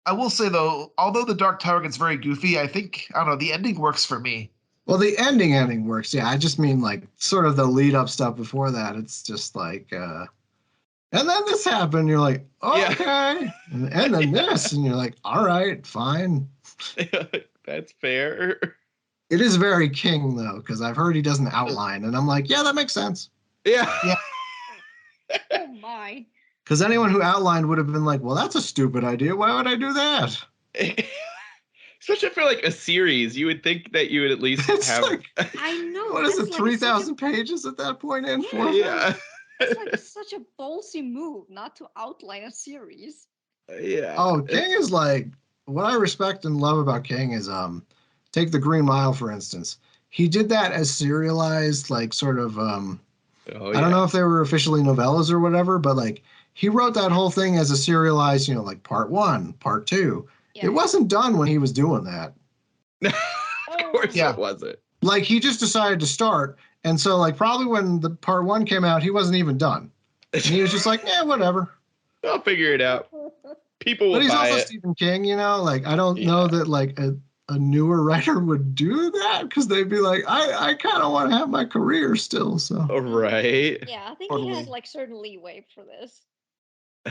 C: I will say, though, although the Dark Tower gets very goofy, I don't know, the ending works for me. Well,
B: the ending works, yeah. I just mean, like, sort of the lead-up stuff before that. It's just like, and then this happened. You're like, okay. Yeah. And then this, and you're like, all right, fine.
A: That's fair.
B: It is very King, though, because I've heard he doesn't outline, and I'm like, yeah, that makes sense.
A: Yeah.
D: Oh, my.
B: Because anyone who outlined would have been like, well, that's a stupid idea. Why would I do that?
A: Especially for like a series, you would think that you would at least
B: It's
A: have.
B: like,
D: I know.
B: what is
D: that's
B: it,
D: like
B: 3,000 pages at that point in?
D: Yeah.
A: Yeah.
D: It's like such a ballsy move not to outline a series.
A: Yeah.
B: Oh, King is like, what I respect and love about King is take the Green Mile for instance. He did that as serialized, like sort of I don't know if they were officially novellas or whatever, but like he wrote that whole thing as a serialized, like part 1, part 2.
D: Yeah.
B: It wasn't done when he was doing that.
A: Of course
C: Yeah.
A: it wasn't.
B: Like he just decided to start, and so like probably when the part 1 came out, he wasn't even done. And he was just like, yeah, whatever.
A: I'll figure it out. People will
B: But he's
A: buy
B: also
A: it.
B: Stephen King, like I don't know that like a newer writer would do that because they'd be like, I kind of want to have my career still. So,
A: Right.
D: Yeah, I think he
C: Totally.
D: has like certain leeway for this.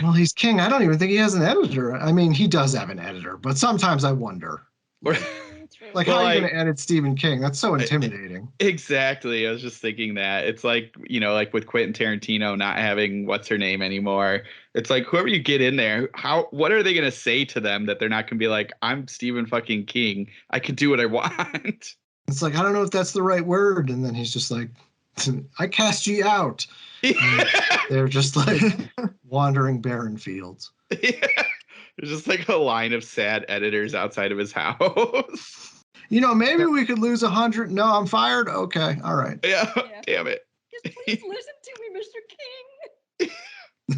B: well, he's King. I don't even think he has an editor. I mean, he does have an editor, but sometimes I wonder,
D: True.
B: like,
A: Well,
B: how are you
A: like-
B: going to edit Stephen King? That's so intimidating.
A: Exactly. I was just thinking that. It's like, like with Quentin Tarantino not having what's her name anymore. It's like whoever you get in there, what are they going to say to them that they're not going to be like, I'm Stephen fucking King. I can do what I want.
B: It's like, I don't know if that's the right word. And then he's just like, I cast ye out. And they're just like wandering barren fields.
A: There's just like a line of sad editors outside of his house.
B: Maybe we could lose 100. No, I'm fired. Okay. All right.
A: Yeah.
D: Yeah.
A: Damn it.
D: Just please listen to me, Mr. King.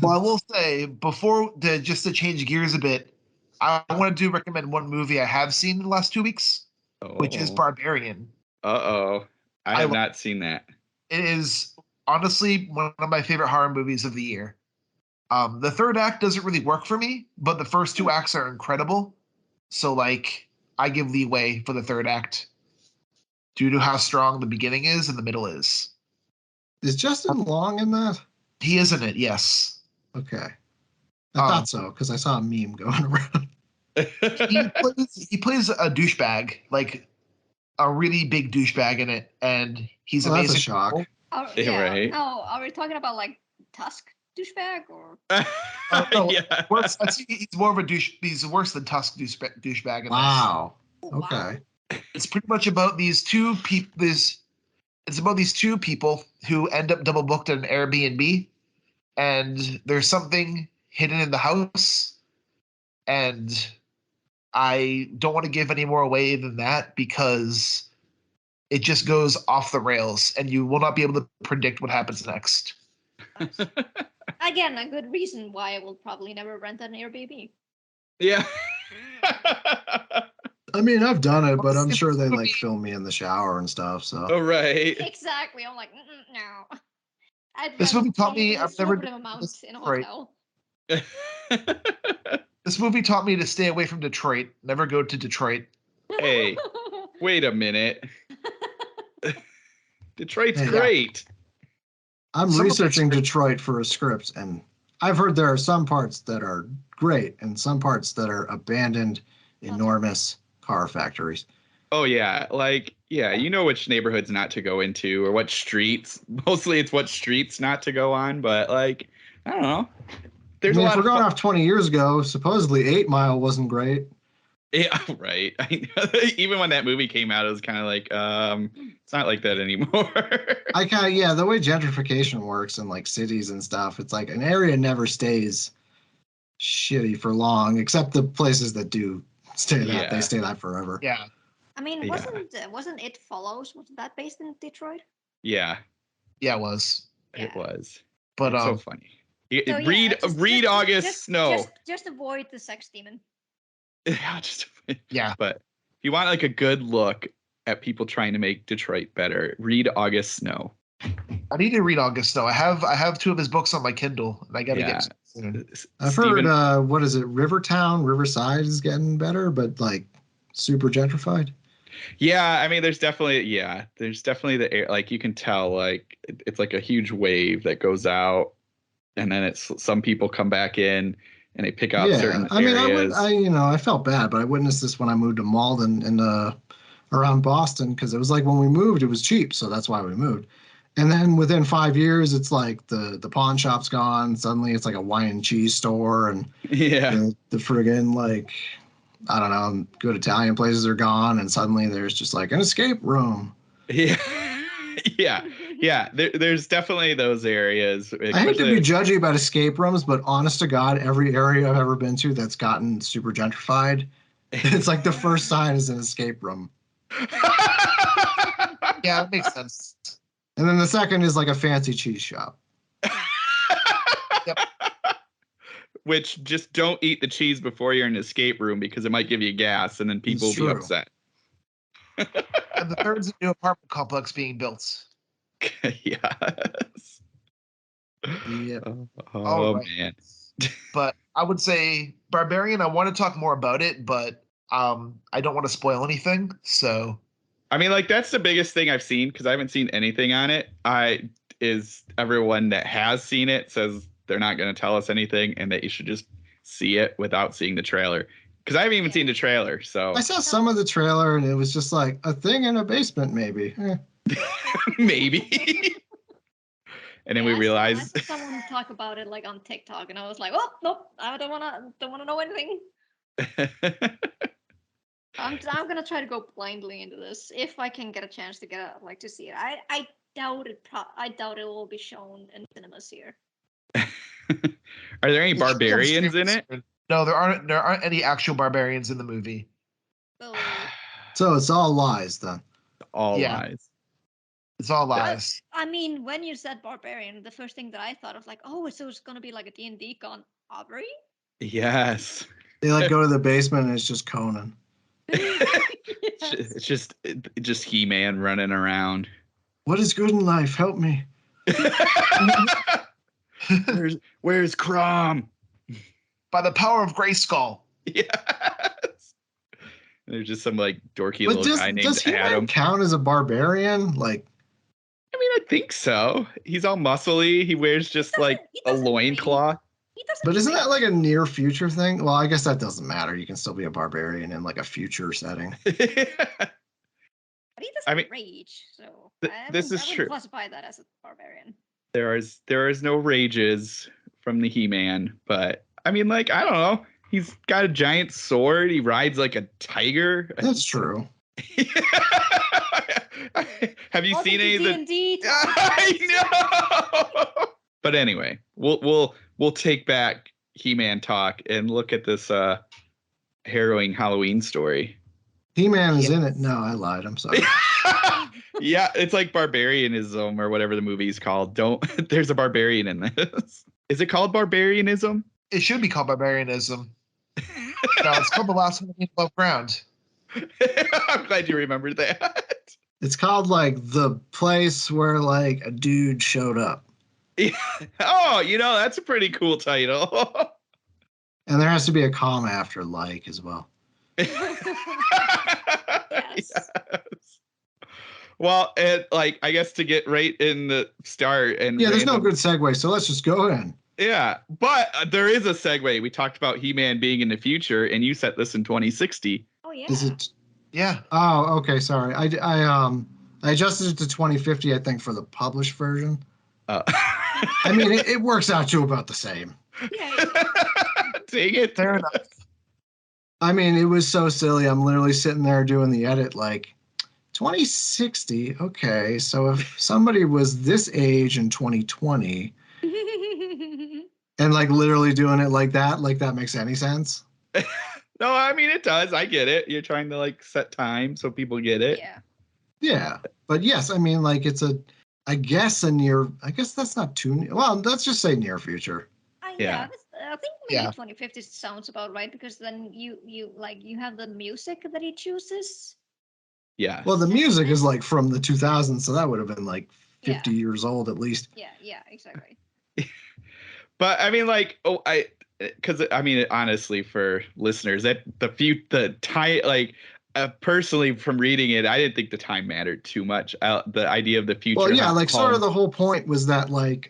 C: Well, I will say just to change gears a bit, I wanted to recommend one movie I have seen in the last 2 weeks, which is Barbarian.
A: Uh-oh. I have not seen that.
C: It is honestly one of my favorite horror movies of the year. The third act doesn't really work for me, but the first 2 acts are incredible. So like I give leeway for the third act due to how strong the beginning is and the middle is.
B: Is Justin Long in that?
C: He is in it, yes.
B: Okay. I thought so because I saw a meme going around.
C: He plays a douchebag, like a really big douchebag in it, and he's amazing.
B: That's a shock.
D: Oh,
A: Yeah,
D: yeah.
A: right.
D: Oh, are we talking about like Tusk douchebag or?
C: No,
A: Yeah.
C: he's more of a douche. He's worse than Tusk douchebag. In this.
B: Wow.
D: Oh,
B: Okay.
C: It's pretty much about these two people. It's about these 2 people who end up double booked at an Airbnb, and there's something hidden in the house, and I don't want to give any more away than that because it just goes off the rails, and you will not be able to predict what happens next.
D: Again, a good reason why I will probably never rent an Airbnb.
A: Yeah.
B: I mean, I've done it, but I'm sure they like film me in the shower and stuff. So.
A: Oh, right.
D: Exactly. I'm like, no.
C: This movie taught me
D: I've never amount in a hotel.
C: This movie taught me to stay away from Detroit. Never go to Detroit.
A: Hey, wait a minute. Detroit's
B: Yeah.
A: great.
B: I'm
C: Some of
B: researching
C: it's great.
B: Detroit for a script, and I've heard there are some parts that are great and some parts that are abandoned, enormous car factories.
A: Oh, yeah. Like, yeah, you know which neighborhoods not to go into or what streets. Mostly it's what streets not to go on, but like, I don't know. There's
B: I mean,
A: a
B: if
A: lot
B: we're
A: of
B: going off 20 years ago, supposedly 8 Mile wasn't great.
A: Yeah, right. Even when that movie came out, it was kind of like, it's not like that anymore.
B: The way gentrification works in like cities and stuff, it's like an area never stays shitty for long, except the places that do stay that.
A: Yeah.
B: They stay that forever.
C: Yeah.
D: I mean,
A: Yeah.
D: wasn't It Follows? Was that based in Detroit?
A: Yeah,
C: Yeah, it was.
D: Yeah.
A: it was.
C: But
A: It's so funny.
D: So, yeah,
A: read August Snow.
D: Just avoid the sex demon.
A: Yeah, just
C: yeah.
A: But if you want like a good look at people trying to make Detroit better, read August Snow.
C: I need to read August Snow. I have 2 of his books on my Kindle, and I got to get soon.
B: I've heard, what is it? Riverside is getting better, but like super gentrified.
A: Yeah, I mean, there's definitely the air. Like you can tell, like it's like a huge wave that goes out, and then it's some people come back in and they pick out certain areas.
B: I felt bad, but I witnessed this when I moved to Malden and around Boston because it was like when we moved, it was cheap, so that's why we moved. And then within 5 years, it's like the pawn shop's gone. Suddenly, it's like a wine and cheese store, and
A: Yeah,
B: the friggin' like I don't know, good Italian places are gone, and suddenly there's just like an escape room.
A: Yeah. Yeah. There's definitely those areas.
B: I hate to be judgy about escape rooms, but honest to God, every area I've ever been to that's gotten super gentrified, it's like the first sign is an escape room.
C: Yeah, that makes sense.
B: And then the second is like a fancy cheese shop.
C: Yep.
A: Which just don't eat the cheese before you're in an escape room because it might give you gas and then people will be upset.
C: And the third's a new apartment complex being built.
A: Yes.
B: Yeah.
A: Oh right. Man.
C: But I would say Barbarian, I want to talk more about it, but I don't want to spoil anything. So
A: I mean, like, that's the biggest thing I've seen because I haven't seen anything on it. Is everyone that has seen it says they're not going to tell us anything and that you should just see it without seeing the trailer. Because I haven't even seen the trailer. So
B: I saw some of the trailer and it was just like a thing in a basement, maybe.
A: Maybe. And then we realized
D: I saw someone talk about it like on TikTok, and I was like, "Oh nope, I don't wanna know anything." I'm gonna try to go blindly into this if I can get a chance to to see it. I doubt it. I doubt it will be shown in cinemas here.
A: Are there any barbarians in it?
C: No, there aren't any actual barbarians in the movie.
B: So it's all lies then.
A: All lies.
C: It's all lies.
D: I mean, when you said barbarian, the first thing that I thought of like, oh, so it's gonna be like a D&D gone Aubrey?
A: Yes.
B: They like go to the basement and it's just Conan.
A: It's just He-Man running around.
B: What is good in life? Help me.
A: Where's Crom?
C: By the power of Grayskull.
A: Yes. There's just some like dorky little guy named
B: does
A: Adam.
B: Count as a barbarian? Like,
A: I mean, I think so. He's all muscly. He wears just like a loincloth.
B: But isn't that like a near future thing? Well, I guess that doesn't matter. You can still be a barbarian in like a future setting.
D: But he doesn't rage, so
A: this is true.
D: Classify that as a barbarian.
A: There is no rages from the He-Man, but I mean, like, I don't know. He's got a giant sword. He rides like a tiger.
B: That's true.
A: Have you seen any of the
D: D&D?
A: I know. But anyway, we'll take back He-Man talk and look at this harrowing Halloween story.
B: He-Man is in it. No, I lied. I'm sorry.
A: Yeah, it's like Barbarianism or whatever the movie's called. There's a barbarian in this. Is it called Barbarianism?
C: It should be called Barbarianism. No, it's called The Last Enemy Above Ground.
A: I'm glad you remembered that.
B: It's called like the place where like a dude showed up.
A: Yeah. Oh, that's a pretty cool title.
B: And there has to be a comma after like as well.
D: Yes.
A: Well, I guess to get right in the start and
B: there's no good segue, so let's just go in.
A: Yeah, but there is a segue. We talked about He-Man being in the future, and you set this in 2060.
D: Oh yeah.
B: Is it?
C: Yeah.
B: Oh, okay. Sorry, I adjusted it to 2050. I think for the published version. I mean, it works out to about the same.
D: Yeah.
A: Dang it!
C: Fair enough.
B: I mean, it was so silly. I'm literally sitting there doing the edit like 2060. Okay, so if somebody was this age in 2020 and like literally doing it like that makes any sense?
A: No, I mean, it does. I get it. You're trying to like set time so people get it.
D: Yeah.
B: Yeah, but yes, I mean, like I guess that's not too near. Well, let's just say near future.
D: Yeah. I think maybe 2050 sounds about right because then you have the music that he chooses.
A: Yeah.
B: Well, the music is like from the 2000s, so that would have been like 50 years old at least.
D: Yeah, exactly.
A: But I mean, like, honestly, for listeners, that the time, like, personally, from reading it, I didn't think the time mattered too much. The idea of the future.
B: Well, yeah, like sort of the whole point was that like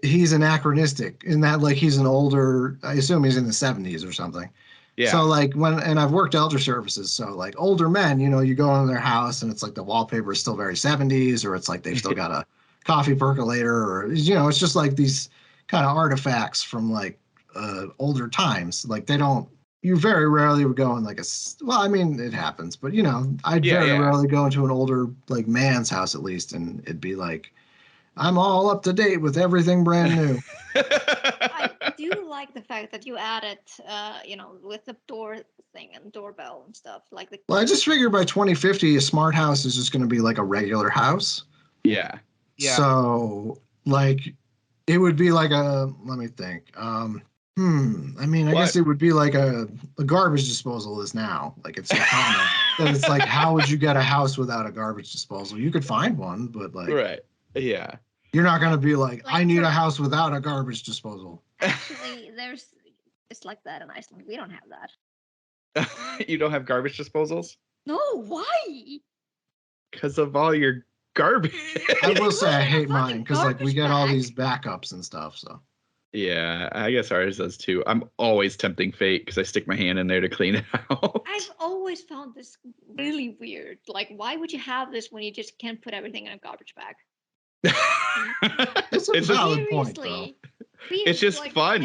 B: he's anachronistic in that like he's an older. I assume he's in the 70s or something. Yeah. So like and I've worked elder services, so like older men, you go in their house and it's like the wallpaper is still very 70s, or it's like they've still got a coffee percolator, or it's just like these kind of artifacts from like older times. Like they don't you very rarely would go in like well, I mean, it happens, but I'd
A: Yeah,
B: very
A: yeah.
B: rarely go into an older like man's house at least, and it'd be like, I'm all up to date with everything brand new.
D: I do like the fact that you added, with the door thing and doorbell and stuff, like the.
B: Well, I just figured by 2050, a smart house is just going to be like a regular house.
A: Yeah.
C: Yeah.
B: So, like, it would be like let me think. I mean, I guess it would be like a garbage disposal is now. Like, it's so common that it's like, how would you get a house without a garbage disposal? You could find one, but like,
A: Right. Yeah.
B: you're not going to be like,
D: Like
B: I need
D: for-
B: a house without a garbage disposal.
D: Actually, it's like that in Iceland. We don't have that.
A: You don't have garbage disposals?
D: No, why?
A: Because of all your garbage.
B: I will say I
D: Really?
B: hate
D: A
B: mine
D: fucking
B: because like we
D: garbage
B: get all
D: bag?
B: these backups and stuff. So
A: Yeah, I guess ours does too. I'm always tempting fate because I stick my hand in there to clean it out.
D: I've always found this really weird. Like, why would you have this when you just can't put everything in a garbage bag?
B: it's a
A: It's just-
B: valid point, though.
D: Seriously.
A: It's just
D: like,
A: fun.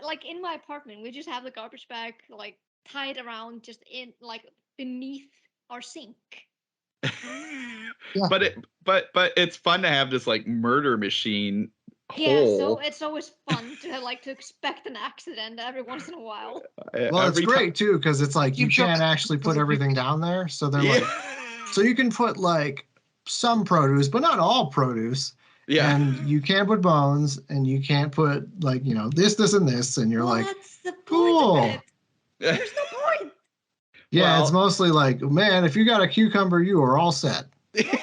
D: Like in my apartment, we just have the garbage bag like tied around just in like beneath our sink.
B: Yeah.
A: But it's fun to have this like murder machine
D: Yeah, so
A: hole.
D: it's always fun to expect an accident every once in a while.
B: Well, it's
A: every
B: great too because it's like you
C: Keep
B: can't
C: track-
B: actually put everything down there. So they're
A: Yeah.
B: like, so you can put like some produce, but not all produce.
A: Yeah.
B: And you can't put bones, and you can't put like this, and this, and you're like,
D: What's the point
B: cool.
D: of it? There's no point.
B: yeah, it's
A: Well-
B: mostly like, man, if you got a cucumber, you are all set.
D: You're proving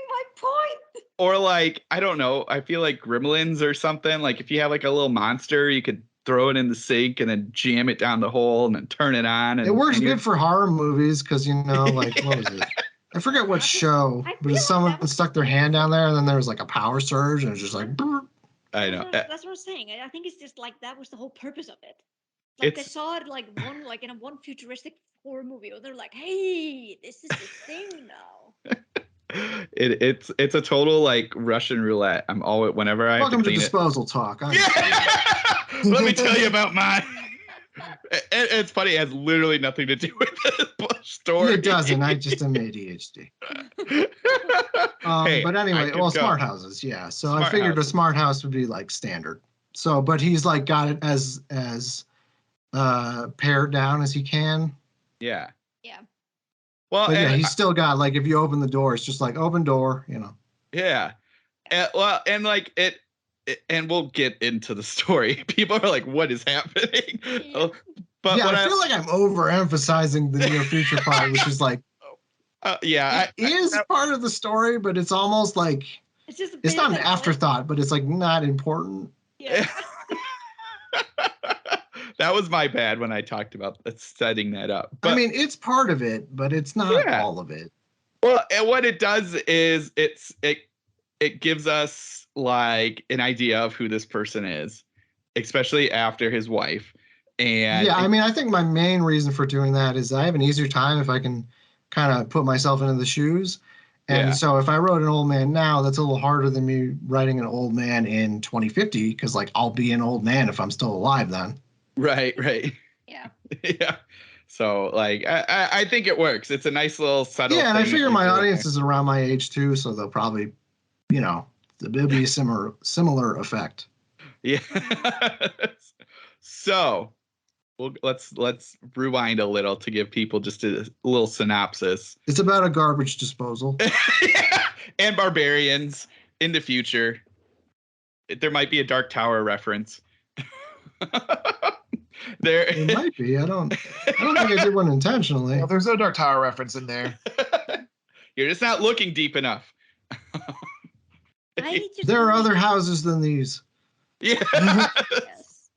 D: my point.
A: Or like, I don't know, I feel like gremlins or something. Like if you have like a little monster, you could throw it in the sink and then jam it down the hole and then turn it on. And
B: It works
A: and you're-
B: good for horror movies because like what was it? I forget what show,
D: I
B: but
D: feel like
B: someone
D: that was
B: stuck their hand down there, and then there was like a power surge, and it was just like, brr.
A: I know.
D: That's what I'm saying. I think it's just like that was the whole purpose of it. Like they
A: It's-
D: saw it like in one futuristic horror movie, or they're like, "Hey, this is the thing now."
A: It's a total like Russian roulette. I'm always whenever I have
B: Welcome
A: to
B: to
A: clean it.
B: disposal talk.
A: Yeah! Let me tell you about mine. It's funny. It has literally nothing to do with the story.
B: It doesn't. I just am ADHD.
A: Hey,
B: But
A: I
B: anyway,
A: could
B: well,
A: go.
B: smart houses, yeah. So I
A: Smart
B: figured
A: houses.
B: a smart house would be like standard. So, but he's like got it as pared down as he can.
A: Yeah.
D: Yeah.
A: Well,
B: But yeah,
A: and,
B: he's still got like if you open the door, it's just like open door,
A: yeah. Well, and like and we'll get into the story. People are like, "What is happening?"
D: Yeah.
A: But
B: yeah,
A: what
B: I feel like I'm overemphasizing the near future part, which is like
A: yeah,
B: it is part of the story, but it's almost like
D: It's just.
B: it's not an
D: bit, like-
B: afterthought, but it's like not important.
D: Yeah.
A: that was my bad when I talked about setting that up. But
B: I mean, it's part of it, but it's not
A: Yeah.
B: all of it.
A: well, and what it does is it gives us like an idea of who this person is, especially after his wife. And
B: Yeah, I mean, I think my main reason for doing that is I have an easier time if I can kind of put myself into the shoes. And
A: Yeah.
B: so if I wrote an old man now, that's a little harder than me writing an old man in 2050 because like I'll be an old man if I'm still alive then.
A: right.
D: Yeah.
A: Yeah. So like I think it works. It's a nice little subtle.
B: Yeah, and I
A: thing
B: figure
A: that
B: my
A: you do in
B: audience is around my age too, so they'll probably, it'll be a similar effect.
A: there. Yeah. So let's rewind a little to give people just a little synopsis.
B: It's about a garbage disposal.
A: And barbarians in the future. There might be a Dark Tower reference. There
B: It might be. I don't think I did one intentionally.
C: Well, there's no Dark Tower reference in there.
A: You're just not looking deep enough.
D: I just
B: There are
D: really-
B: other houses than these.
A: Yeah.
D: Yes.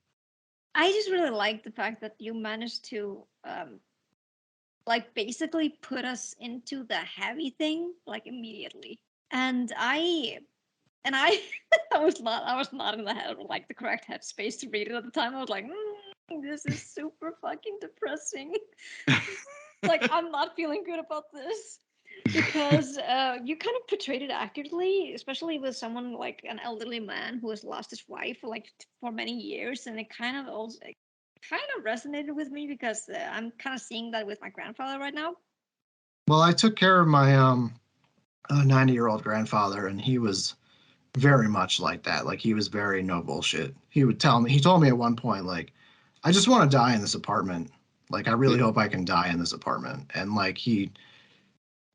D: I just really like the fact that you managed to like basically put us into the heavy thing like immediately. And I I was not in the head like the correct headspace to read it at the time. I was like, this is super fucking depressing. Like I'm not feeling good about this. Because you kind of portrayed it accurately, especially with someone like an elderly man who has lost his wife for many years, and it kind of also kind of resonated with me because I'm kind of seeing that with my grandfather right now.
B: Well, I took care of my 90-year-old grandfather, and he was very much like that. Like, he was very no bullshit. He told me at one point, like, I just want to die in this apartment. Like, I really hope I can die in this apartment. And like, he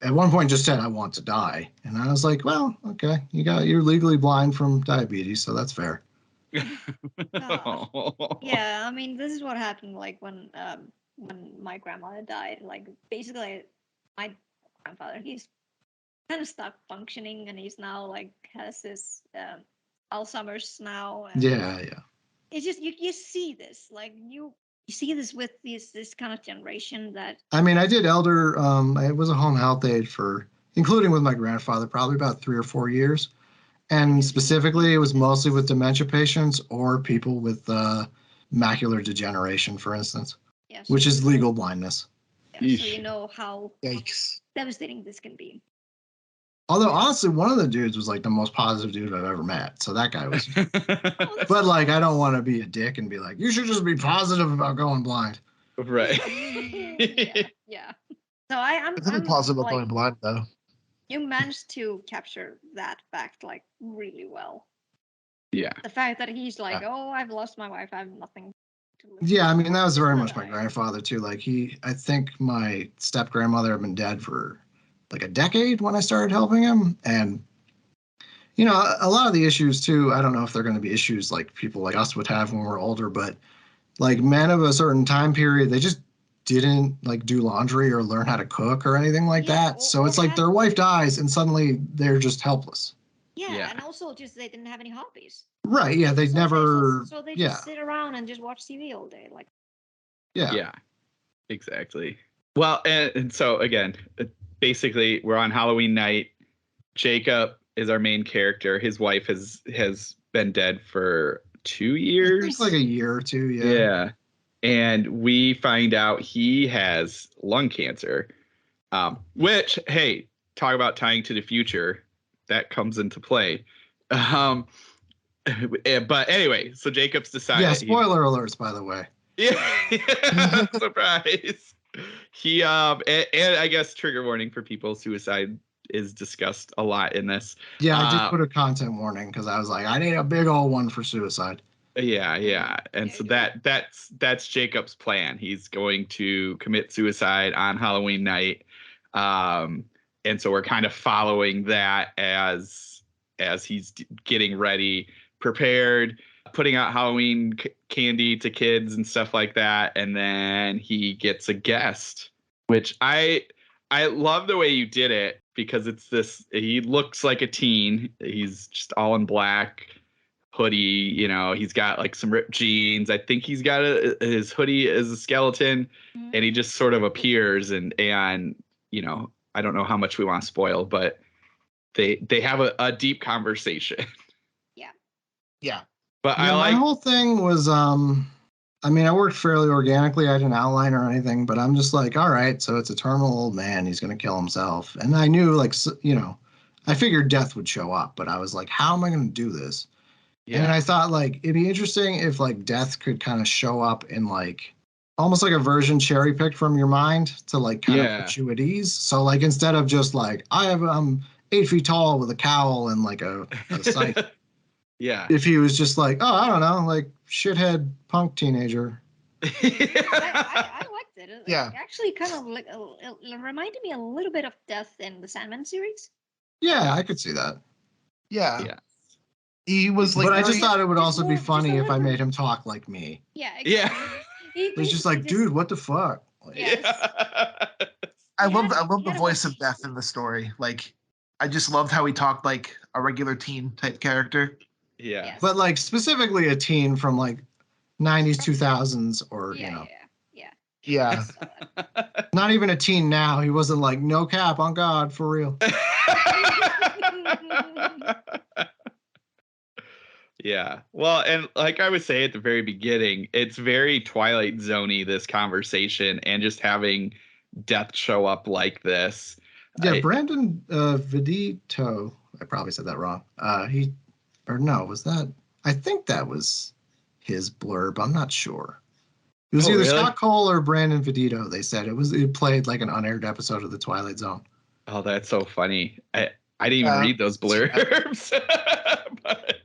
B: at one point just said, I want to die. And I was like, well, okay, you're legally blind from diabetes, so that's fair.
D: Yeah, I mean, this is what happened like when my grandmother died. Like, basically, my grandfather, he's kind of stopped functioning, and he's now like has his Alzheimer's now. And
B: Yeah.
D: it's just you see this, like you see this with this kind of generation that.
B: I mean, I did elder. I was a home health aide for, including with my grandfather, probably about 3 or 4 years. And specifically, it was mostly with dementia patients or people with macular degeneration, for instance,
D: Yeah,
B: which is legal blindness.
D: Yeah, so you know how
C: Yikes.
D: devastating this can be.
B: Although, honestly, one of the dudes was like the most positive dude I've ever met. So that guy was.
D: Oh,
B: But like, I don't want to be a dick and be like, you should just be positive about going blind.
A: Right.
D: yeah. So I'm
C: possible
D: like,
C: going blind though.
D: you managed to capture that fact like really well.
A: Yeah.
D: The fact that he's like, oh, I've lost my wife, I have nothing to live
B: Yeah, I mean, that was
D: Just
B: very
D: wanna
B: much my
D: die.
B: grandfather too. Like, I think my step grandmother had been dead for like a decade when I started helping him. And, you know, a lot of the issues too, I don't know if they're going to be issues like people like us would have when we're older, but like men of a certain time period, they just didn't like do laundry or learn how to cook or anything like
D: Yeah,
B: that. So it's like their wife dies and suddenly they're just helpless.
D: Yeah, and also just they didn't have any hobbies.
B: Right. Yeah. They never.
D: So they
B: Yeah.
D: just sit around and just watch TV all day. Like,
B: Yeah.
A: Exactly. Well, and so again, basically, we're on Halloween night. Jacob is our main character. His wife has been dead for 2 years.
B: I think like a year or two. Yeah.
A: Yeah. And we find out he has lung cancer, which, hey, talk about tying to the future. That comes into play. But anyway, so Jacob's decided.
B: Yeah. Spoiler alerts, by the way.
A: Yeah. Surprise. He and I guess trigger warning for people, suicide is discussed a lot in this.
B: Yeah, I did put a content warning because I was like, I need a big old one for suicide.
A: Yeah. And so that's Jacob's plan. He's going to commit suicide on Halloween night. And so we're kind of following that as he's getting ready, prepared, putting out Halloween candy to kids and stuff like that. And then he gets a guest, which I love the way you did it, because it's this, he looks like a teen. He's just all in black, hoodie, you know, he's got like some ripped jeans. I think he's got his hoodie as a skeleton, and he just sort of appears and you know, I don't know how much we want to spoil, but they have a deep conversation.
C: Yeah.
A: But
B: yeah, my whole thing was I mean, I worked fairly organically. I didn't outline or anything, but I'm just like, all right, so it's a terminal old man. He's going to kill himself. And I knew, like, you know, I figured death would show up, but I was like, how am I going to do this? Yeah. And I thought, like, it'd be interesting if, like, death could kind of show up in, like, almost like a version cherry picked from your mind to, like, kind of put you at ease. So, like, instead of just, like, I'm 8 feet tall with a cowl and, like, a sight.
A: Yeah.
B: If he was just like, oh, I don't know, like shithead punk teenager.
D: I liked it.
C: Yeah.
D: Actually, kind of like it reminded me a little bit of Death in the Sandman series.
B: Yeah, I could see that.
C: Yeah. He was like,
B: but I just thought it would also be funny if I made
D: bit.
B: him talk like me.
D: Yeah. Exactly.
B: He's just like, dude, what the fuck? Like,
D: Yes.
C: I love the voice of Death in the story. Like, I just loved how he talked like a regular teen type character.
A: Yeah.
D: Yes.
B: But like specifically a teen from like 90s, 2000s, or you know.
C: Yeah.
B: Not even a teen now. He wasn't like, no cap on God, for real.
A: Yeah. Well, and like I would say at the very beginning, it's very Twilight Zone-y, this conversation, and just having death show up like this.
B: Yeah, Brandon Vidito, I probably said that wrong. Was that? I think that was his blurb. I'm not sure. It was
A: Oh,
B: either
A: really?
B: Scott Cole or Brandon Vidito. They said it played like an unaired episode of The Twilight Zone.
A: Oh, that's so funny. I didn't even
C: Uh,
A: read those blurbs. But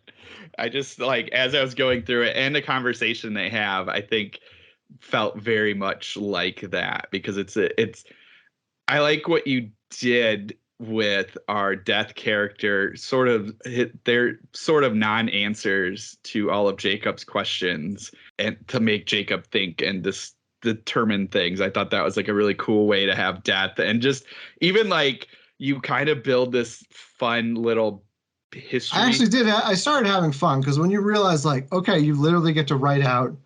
A: I just like as I was going through it and the conversation they have, I think felt very much like that because it's I like what you did with our death character sort of they're sort of non-answers to all of Jacob's questions and to make Jacob think and just determine things. I thought that was like a really cool way to have death and just even like you kind of build this fun little
B: I
A: history.
B: actually did. I started having fun because when you realize, like, okay, you literally get to write out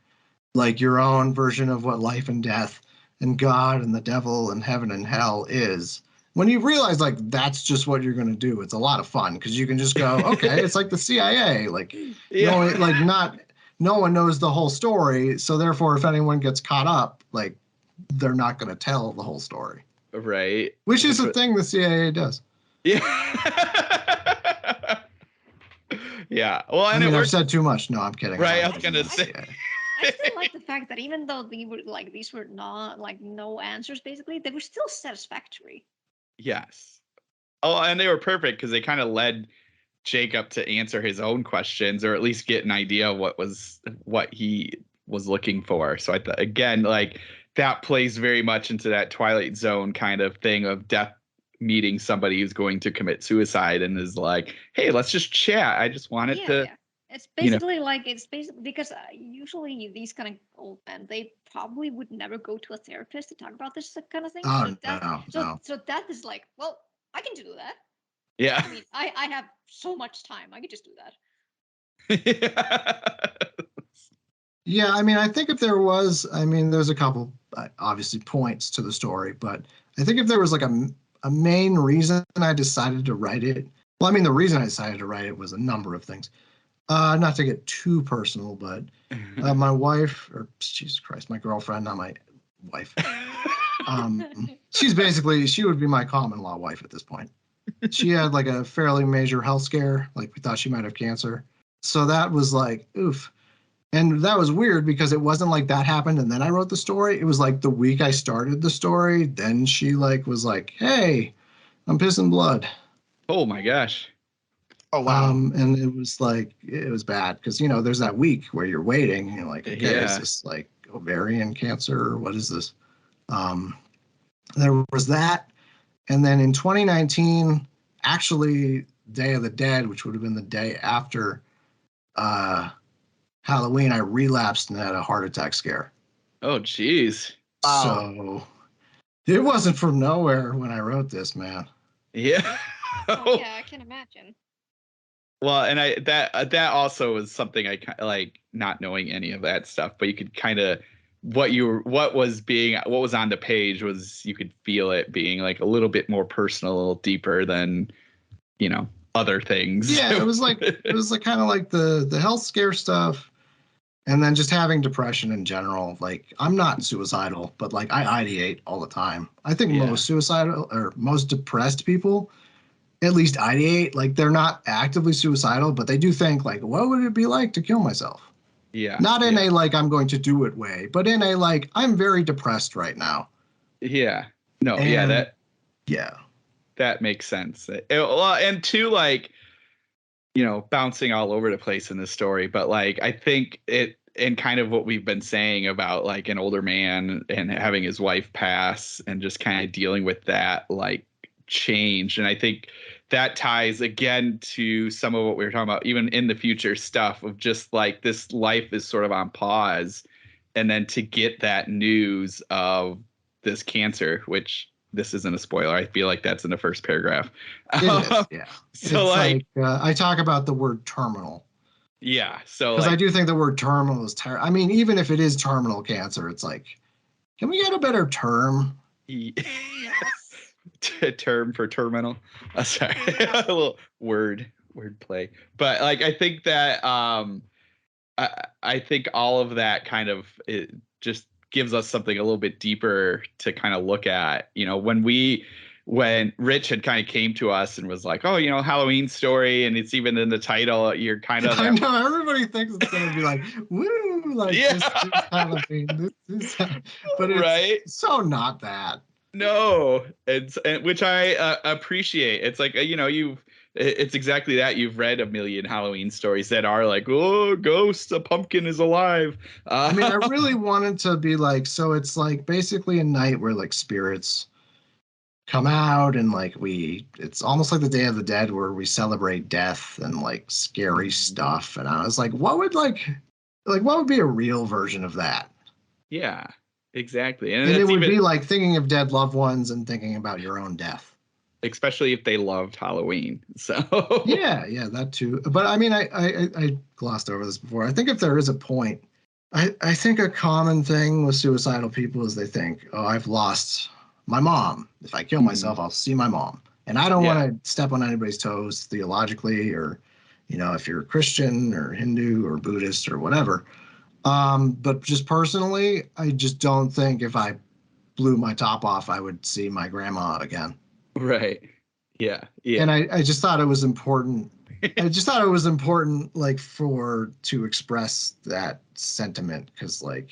B: like your own version of what life and death and God and the devil and heaven and hell is. When you realize like that's just what you're going to do, it's a lot of fun because you can just go, okay, it's like the CIA, like
A: Yeah.
B: no one knows the whole story, so therefore if anyone gets caught up, like they're not going to tell the whole story,
A: Right.
B: which is a thing the CIA does.
A: Yeah. Yeah. Well,
B: I
A: and it
B: mean, I've
A: works.
B: said too much. No, I'm kidding.
A: Right. I
B: I'm
A: was
B: kidding.
A: gonna
B: The
A: say.
B: CIA.
D: I still like the fact that even though these were not like no answers, basically, they were still satisfactory.
A: Yes. Oh, and they were perfect because they kind of led Jacob to answer his own questions or at least get an idea of what he was looking for. So I thought again, like that plays very much into that Twilight Zone kind of thing of death meeting somebody who's going to commit suicide and is like, hey, let's just chat. I just wanted
D: Yeah,
A: to,
D: yeah. It's
A: you know,
D: basically like it's basically because usually these kind of old men they probably would never go to a therapist to talk about this kind of thing.
B: Oh no.
D: So that is like, well, I can do that.
A: yeah.
D: I mean, I have so much time. I could just do that.
B: Yeah, I mean, I think if there was, I mean, there's a couple obviously points to the story, but I think if there was like a main reason I decided to write it, well, I mean, the reason I decided to write it was a number of things. Not to get too personal, but my wife, or Jesus Christ, my girlfriend, not my wife. She would be my common law wife at this point. She had like a fairly major health scare, like we thought she might have cancer. So that was like, oof. And that was weird because it wasn't like that happened and then I wrote the story. It was like the week I started the story, then she like was like, "Hey, I'm pissing blood."
A: Oh my gosh.
C: Oh wow.
B: And it was like it was bad because there's that week where you're waiting and you're like, okay, is
A: Yeah.
B: this like ovarian cancer or what is this? There was that, and then in 2019, actually, Day of the Dead, which would have been the day after Halloween, I relapsed and had a heart attack scare.
A: Oh geez.
B: So it wasn't from nowhere when I wrote this, man.
A: Yeah.
D: Oh yeah, I can imagine.
A: Well, and that also was something I like not knowing any of that stuff, but you could kind of what was on the page was you could feel it being like a little bit more personal, a little deeper than other things.
B: Yeah, it was like kind of like the health scare stuff, and then just having depression in general. Like I'm not suicidal, but like I ideate all the time. I think
A: Yeah.
B: most suicidal or most depressed people at least ideate. Like they're not actively suicidal, but they do think like, what would it be like to kill myself?
A: Yeah.
B: Not in
A: yeah.
B: a like I'm going to do it way, but in a like I'm very depressed right now.
A: Yeah. No,
B: And
A: yeah, that makes sense. And two, like, bouncing all over the place in this story, but like I think it and kind of what we've been saying about like an older man and having his wife pass and just kind of dealing with that like change. And I think that ties again to some of what we were talking about, even in the future stuff of just like this life is sort of on pause. And then to get that news of this cancer, which this isn't a spoiler. I feel like that's in the first paragraph.
B: it is, yeah.
A: So
B: it's
A: like
B: I talk about the word terminal.
A: Yeah. So
B: Because
A: like,
B: I do think the word terminal is terrible. I mean, even if it is terminal cancer, it's like, can we get a better term?
D: Yes.
A: term for terminal. Sorry, a little word play. But like, I think that I think all of that kind of it just gives us something a little bit deeper to kind of look at. When we when Rich had kind of came to us and was like, oh, Halloween story, and it's even in the title, you're kind of
B: I know everybody thinks it's gonna be like, woo, like
A: Yeah.
B: this is Halloween. This is, but it's
A: Right.
B: so not that.
A: No, and which I appreciate. It's like it's exactly that. You've read a million Halloween stories that are like, oh, ghost, a pumpkin is alive.
B: I mean, I really wanted to be like, so it's like basically a night where like spirits come out and like it's almost like the Day of the Dead where we celebrate death and like scary stuff. And I was like, what would be a real version of that?
A: Yeah, exactly.
B: And it would be like thinking of dead loved ones and thinking about your own death.
A: Especially if they loved Halloween. So
B: yeah, that too. But I mean, I glossed over this before. I think if there is a point, I think a common thing with suicidal people is they think, oh, I've lost my mom. If I kill myself, I'll see my mom. And I don't want to step on anybody's toes theologically, or, if you're Christian or Hindu or Buddhist or whatever. But just personally, I just don't think if I blew my top off, I would see my grandma again.
A: Right. Yeah.
B: And I just thought it was important. I just thought it was important, like, to express that sentiment, because, like,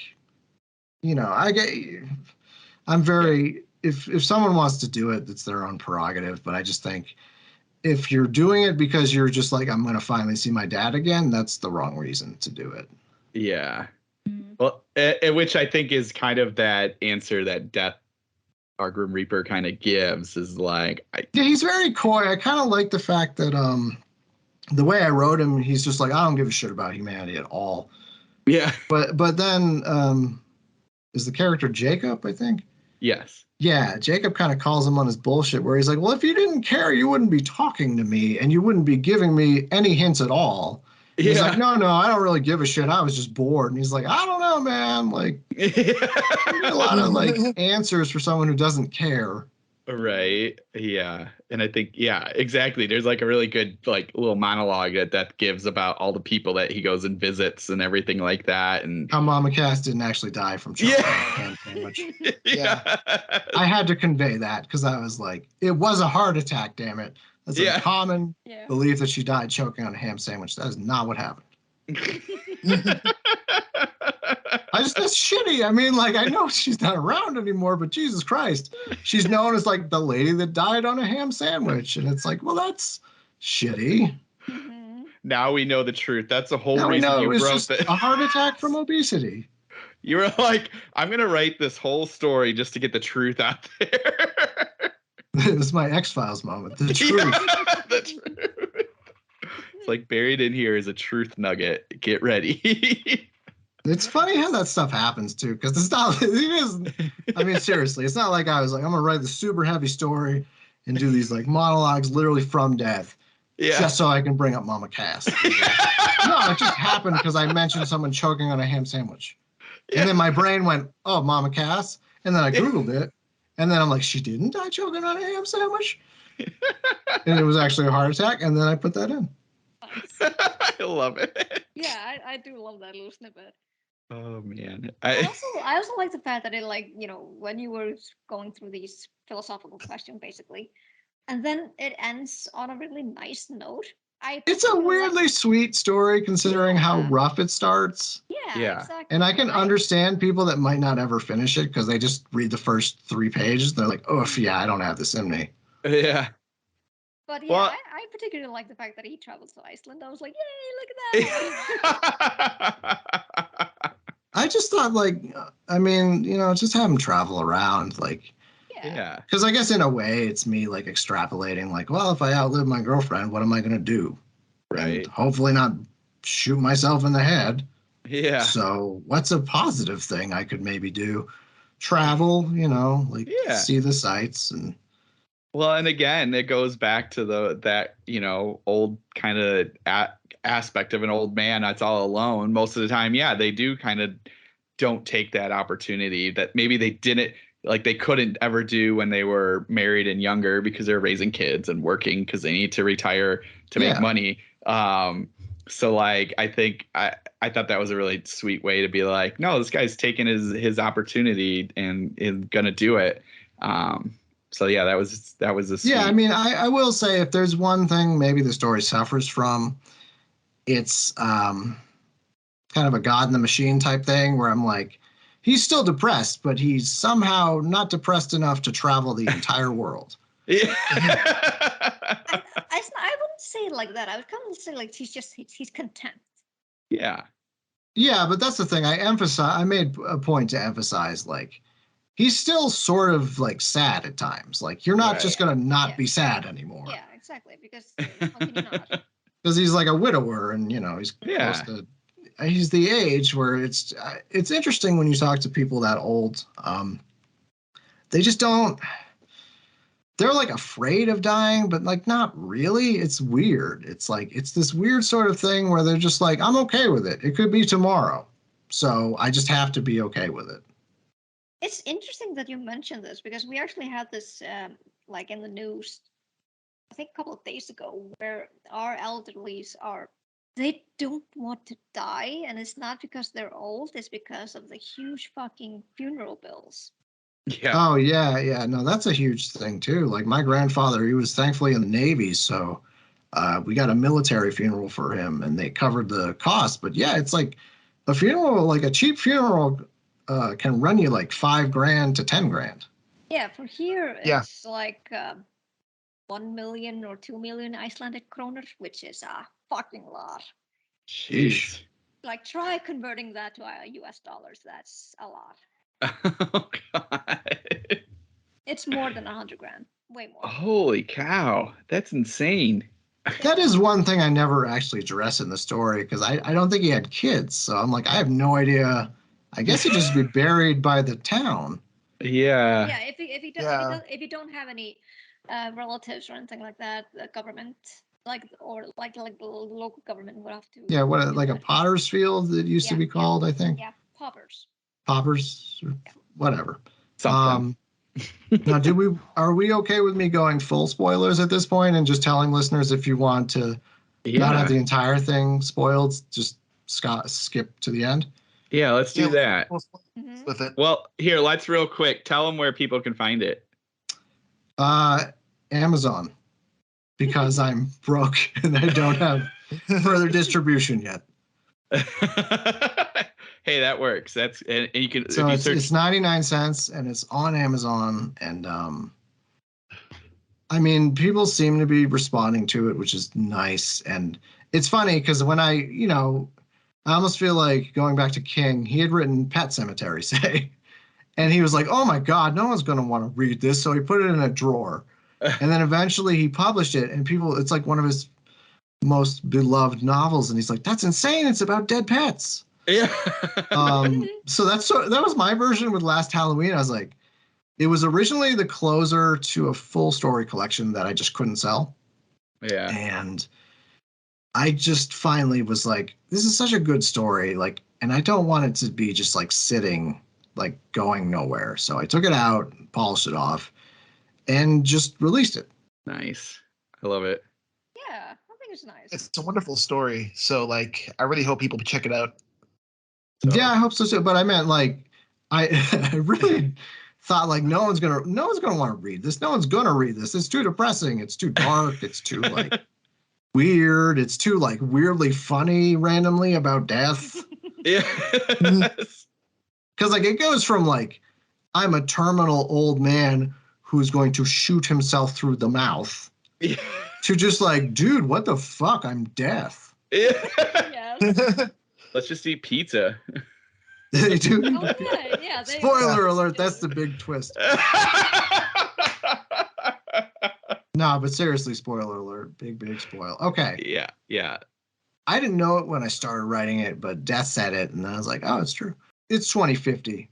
B: I'm very, if someone wants to do it, it's their own prerogative. But I just think if you're doing it because you're just like, I'm going to finally see my dad again, that's the wrong reason to do it.
A: Yeah. Well, which I think is kind of that answer that Death, our Grim Reaper, kind of gives, is like,
B: yeah, he's very coy. I kind of like the fact that the way I wrote him, he's just like, I don't give a shit about humanity at all.
A: Yeah.
B: But then is the character Jacob, I think?
A: Yes.
B: Yeah, Jacob kind of calls him on his bullshit, where he's like, well, if you didn't care, you wouldn't be talking to me and you wouldn't be giving me any hints at all. Yeah. He's like, no, I don't really give a shit. I was just bored. And he's like, I don't know, man. Like, a lot of like answers for someone who doesn't care.
A: Right. Yeah. And I think, yeah, exactly. There's like a really good like little monologue that gives about all the people that he goes and visits and everything like that. And
B: how Mama Cass didn't actually die from choking on a ham sandwich. Yeah. I had to convey that because I was like, it was a heart attack, damn it. That's a common belief that she died choking on a ham sandwich. That is not what happened. That's shitty. I mean, like, I know she's not around anymore, but Jesus Christ, she's known as like the lady that died on a ham sandwich. And it's like, well, that's shitty.
A: Now we know the truth. That's the whole reason
B: you wrote
A: just
B: a heart attack from obesity.
A: You were like, I'm going to write this whole story just to get the truth out there.
B: This is my X-Files moment. The truth.
A: Yeah, the truth. It's like buried in here is a truth nugget. Get ready.
B: It's funny how that stuff happens too, because it's not. It is. I mean, seriously, it's not like I was like, I'm gonna write the super heavy story and do these like monologues literally from death, just so I can bring up Mama Cass. No, it just happened because I mentioned someone choking on a ham sandwich, and then my brain went, "Oh, Mama Cass," and then I googled it, and then I'm like, "She didn't die choking on a ham sandwich," and it was actually a heart attack, and then I put that in.
A: I love it.
D: Yeah, I do love that little snippet.
A: Oh man.
D: I also like the fact that it, like, when you were going through these philosophical questions basically, and then it ends on a really nice note.
B: It's a weirdly sweet story considering how rough it starts.
D: Yeah, exactly.
B: And I can understand people that might not ever finish it because they just read the first 3 pages. They're like, oh, yeah, I don't have this in me.
A: Yeah.
D: But yeah, I particularly like the fact that he travels to Iceland. I was like, yay, look at that.
B: I just thought, like, I mean, just have him travel around, like.
A: Yeah.
B: Because I guess in a way it's me like extrapolating, like, well, if I outlive my girlfriend, what am I going to do?
A: Right.
B: And hopefully not shoot myself in the head.
A: Yeah.
B: So what's a positive thing I could maybe do? Travel, see the sights. And
A: well, and again, it goes back to that old kind of aspect of an old man that's all alone most of the time. Yeah, they do kind of don't take that opportunity that maybe they didn't. Like they couldn't ever do when they were married and younger because they're raising kids and working because they need to retire to make money. So like, I think I thought that was a really sweet way to be like, no, this guy's taking his opportunity and is going to do it. So yeah, that was a sweet.
B: Yeah, I mean, I will say if there's one thing maybe the story suffers from, it's kind of a God in the machine type thing where I'm like, he's still depressed, but he's somehow not depressed enough to travel the entire world.
A: Yeah.
D: I wouldn't say it like that. I would kind of say like he's content.
A: Yeah.
B: Yeah, but that's the thing. I made a point to emphasize like he's still sort of like sad at times. Like you're not
A: Right.
B: just gonna not
D: Yeah.
B: be sad anymore.
D: Yeah, exactly. Because how can you not?
B: Because he's like a widower, and he's
A: Yeah.
B: close to. He's the age where it's interesting when you talk to people that old. They just don't. They're like afraid of dying, but like not really. It's weird. It's like it's this weird sort of thing where they're just like, I'm okay with it. It could be tomorrow, so I just have to be okay with it.
D: It's interesting that you mentioned this because we actually had this like in the news, I think a couple of days ago, where our elderlies they don't want to die, and it's not because they're old, it's because of the huge fucking funeral bills.
A: Yeah.
B: Oh yeah. No, that's a huge thing too. Like my grandfather, he was thankfully in the Navy, so we got a military funeral for him, and they covered the cost. But yeah, it's like a funeral, like a cheap funeral, can run you like $5,000 to $10,000.
D: Yeah, for here
C: Yeah.
D: it's like 1 million or 2 million Icelandic kroner, which is a fucking lot.
A: Jeez.
D: Like try converting that to US dollars. That's a lot.
A: Oh God.
D: It's more than 100 grand. Way more.
A: Holy cow. That's insane.
B: That is one thing I never actually address in the story because I don't think he had kids. So I'm like, I have no idea. I guess he'd just be buried by the town.
A: Yeah.
D: Yeah, if you don't have any relatives or anything like that, the government like the local government would have to.
B: Yeah, what
D: do
B: like a
D: that.
B: potter's field it used to be called, I think.
D: Yeah, paupers.
B: Poppers, or whatever.
A: Something.
B: Now, are we okay with me going full spoilers at this point and just telling listeners if you want to not have the entire thing spoiled, just skip to the end?
A: Yeah, let's do that.
D: Mhm.
C: With it.
A: Well, here, let's real quick tell them where people can find it.
B: Amazon, because I'm broke and I don't have further distribution yet.
A: Hey, that works. And you can
B: So
A: if you
B: it's,
A: search.
B: it's 99 cents and it's on Amazon, and I mean, people seem to be responding to it, which is nice. And it's funny because when I almost feel like going back to King, he had written Pet Sematary, say, and he was like, oh my God, no one's going to want to read this. So he put it in a drawer. And then eventually he published it, and it's like one of his most beloved novels. And he's like, that's insane. It's about dead pets.
A: Yeah.
B: So that was my version with Last Halloween. I was like, it was originally the closer to a full story collection that I just couldn't sell.
A: Yeah.
B: And I just finally was like, this is such a good story. Like, and I don't want it to be just like sitting, like going nowhere. So I took it out, polished it off, and just released it.
A: Nice. I love it.
D: Yeah, I think it's nice.
C: It's a wonderful story. So like, I really hope people check it out.
A: So-
B: Yeah, I hope so too. But I meant like, I really thought like no one's gonna want to read this. No one's gonna read this. It's too depressing. It's too dark. It's too like weird. It's too like weirdly funny randomly about death.
A: Yeah.
B: Because like it goes from like I'm a terminal old man who's going to shoot himself through the mouth
A: Yeah.
B: to just like, dude, what the fuck? I'm deaf.
D: Yes.
A: Let's just eat pizza.
B: They do.
D: Oh yeah.
B: Spoiler alert, that's the big twist. No, but seriously, spoiler alert. Big spoil. Okay.
A: Yeah.
B: I didn't know it when I started writing it, but Death said it, and I was like, oh, it's true. It's 2050.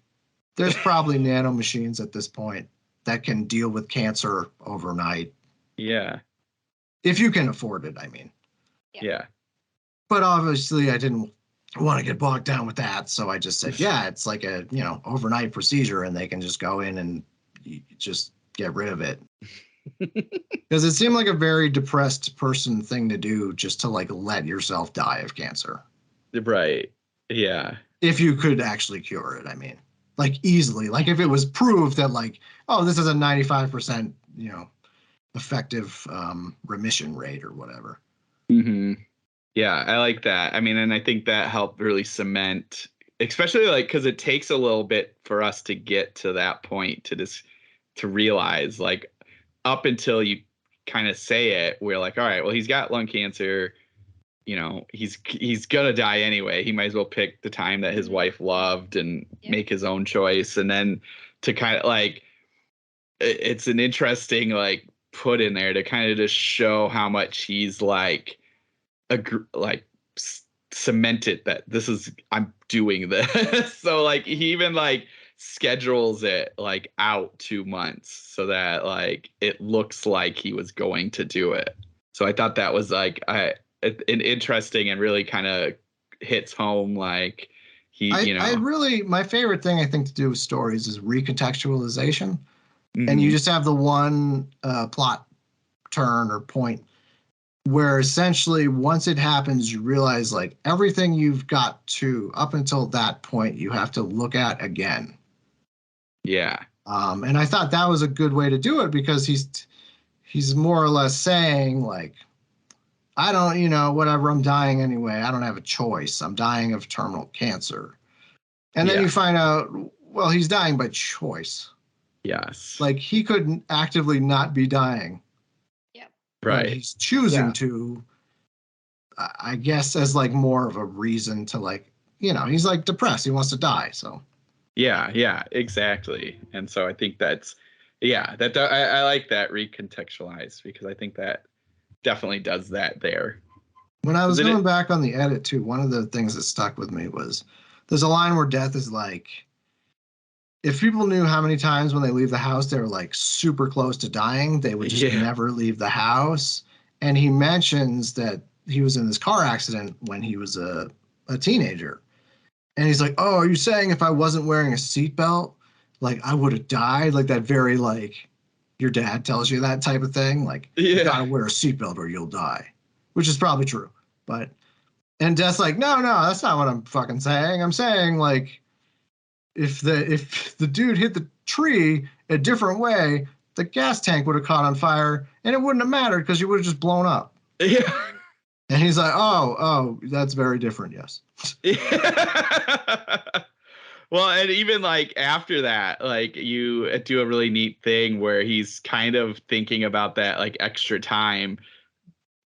B: There's probably nano machines at this point that can deal with cancer overnight.
A: Yeah.
B: If you can afford it, I mean.
A: Yeah.
B: But obviously, I didn't want to get bogged down with that. So I just said, yeah, it's like a, overnight procedure, and they can just go in and just get rid of it. Because it seemed like a very depressed person thing to do, just to like let yourself die of cancer.
A: Right. Yeah.
B: If you could actually cure it, I mean. like easily. Like if it was proved that like, oh, this is a 95%, effective remission rate or whatever.
A: Mm-hmm. Yeah, I like that. I mean, and I think that helped really cement, especially like because it takes a little bit for us to get to that point to realize, like, up until you kind of say it, we're like, all right, well, he's got lung cancer. He's gonna die anyway. He might as well pick the time that his wife loved and make his own choice. And then to kind of like, it's an interesting like put in there to kind of just show how much he's like cemented that I'm doing this. So like he even like schedules it like out 2 months so that like it looks like he was going to do it. So I thought that was like an interesting and really kind of hits home. Like
B: I really, my favorite thing I think to do with stories is recontextualization.
A: Mm-hmm.
B: And you just have the one plot turn or point where essentially once it happens, you realize like everything you've got to up until that point, you have to look at again.
A: Yeah.
B: And I thought that was a good way to do it because he's more or less saying like, I don't, whatever, I'm dying anyway. I don't have a choice. I'm dying of terminal cancer. And then you find out, well, he's dying by choice.
A: Yes.
B: Like he could actively not be dying.
A: Right.
B: But he's choosing to, I guess, as like more of a reason to like, he's like depressed. He wants to die. So.
A: Yeah, exactly. And so I think that's, I like that recontextualized because I think that definitely does that there.
B: When I was going back on the edit too, one of the things that stuck with me was there's a line where Death is like, if people knew how many times when they leave the house, they were like super close to dying, they would just never leave the house. And he mentions that he was in this car accident when he was a teenager. And he's like, oh, are you saying if I wasn't wearing a seatbelt, like I would have died? Like that very like your dad tells you that type of thing. Like you gotta wear a seatbelt or you'll die, which is probably true. And Death's like, no, that's not what I'm fucking saying. I'm saying like, if the dude hit the tree a different way, the gas tank would have caught on fire and it wouldn't have mattered because you would have just blown up.
A: Yeah.
B: And he's like, oh, that's very different. Yes.
A: Yeah. Well, and even like after that, like you do a really neat thing where he's kind of thinking about that like extra time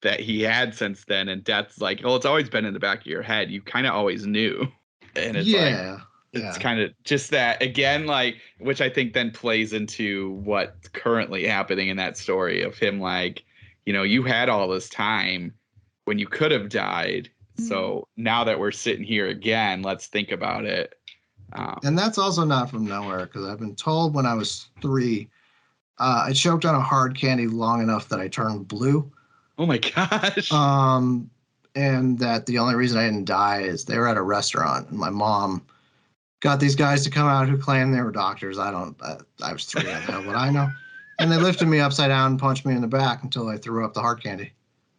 A: that he had since then. And Death's like, oh, it's always been in the back of your head. You kind of always knew. And it's like, it's kind of just that again, like, which I think then plays into what's currently happening in that story of him, like, you had all this time when you could have died. So now that we're sitting here again, let's think about it.
B: And that's also not from nowhere because I've been told when I was 3, I choked on a hard candy long enough that I turned blue.
A: Oh my gosh.
B: And that the only reason I didn't die is they were at a restaurant and my mom got these guys to come out who claimed they were doctors. I was 3, I know what I know. And they lifted me upside down and punched me in the back until I threw up the hard candy.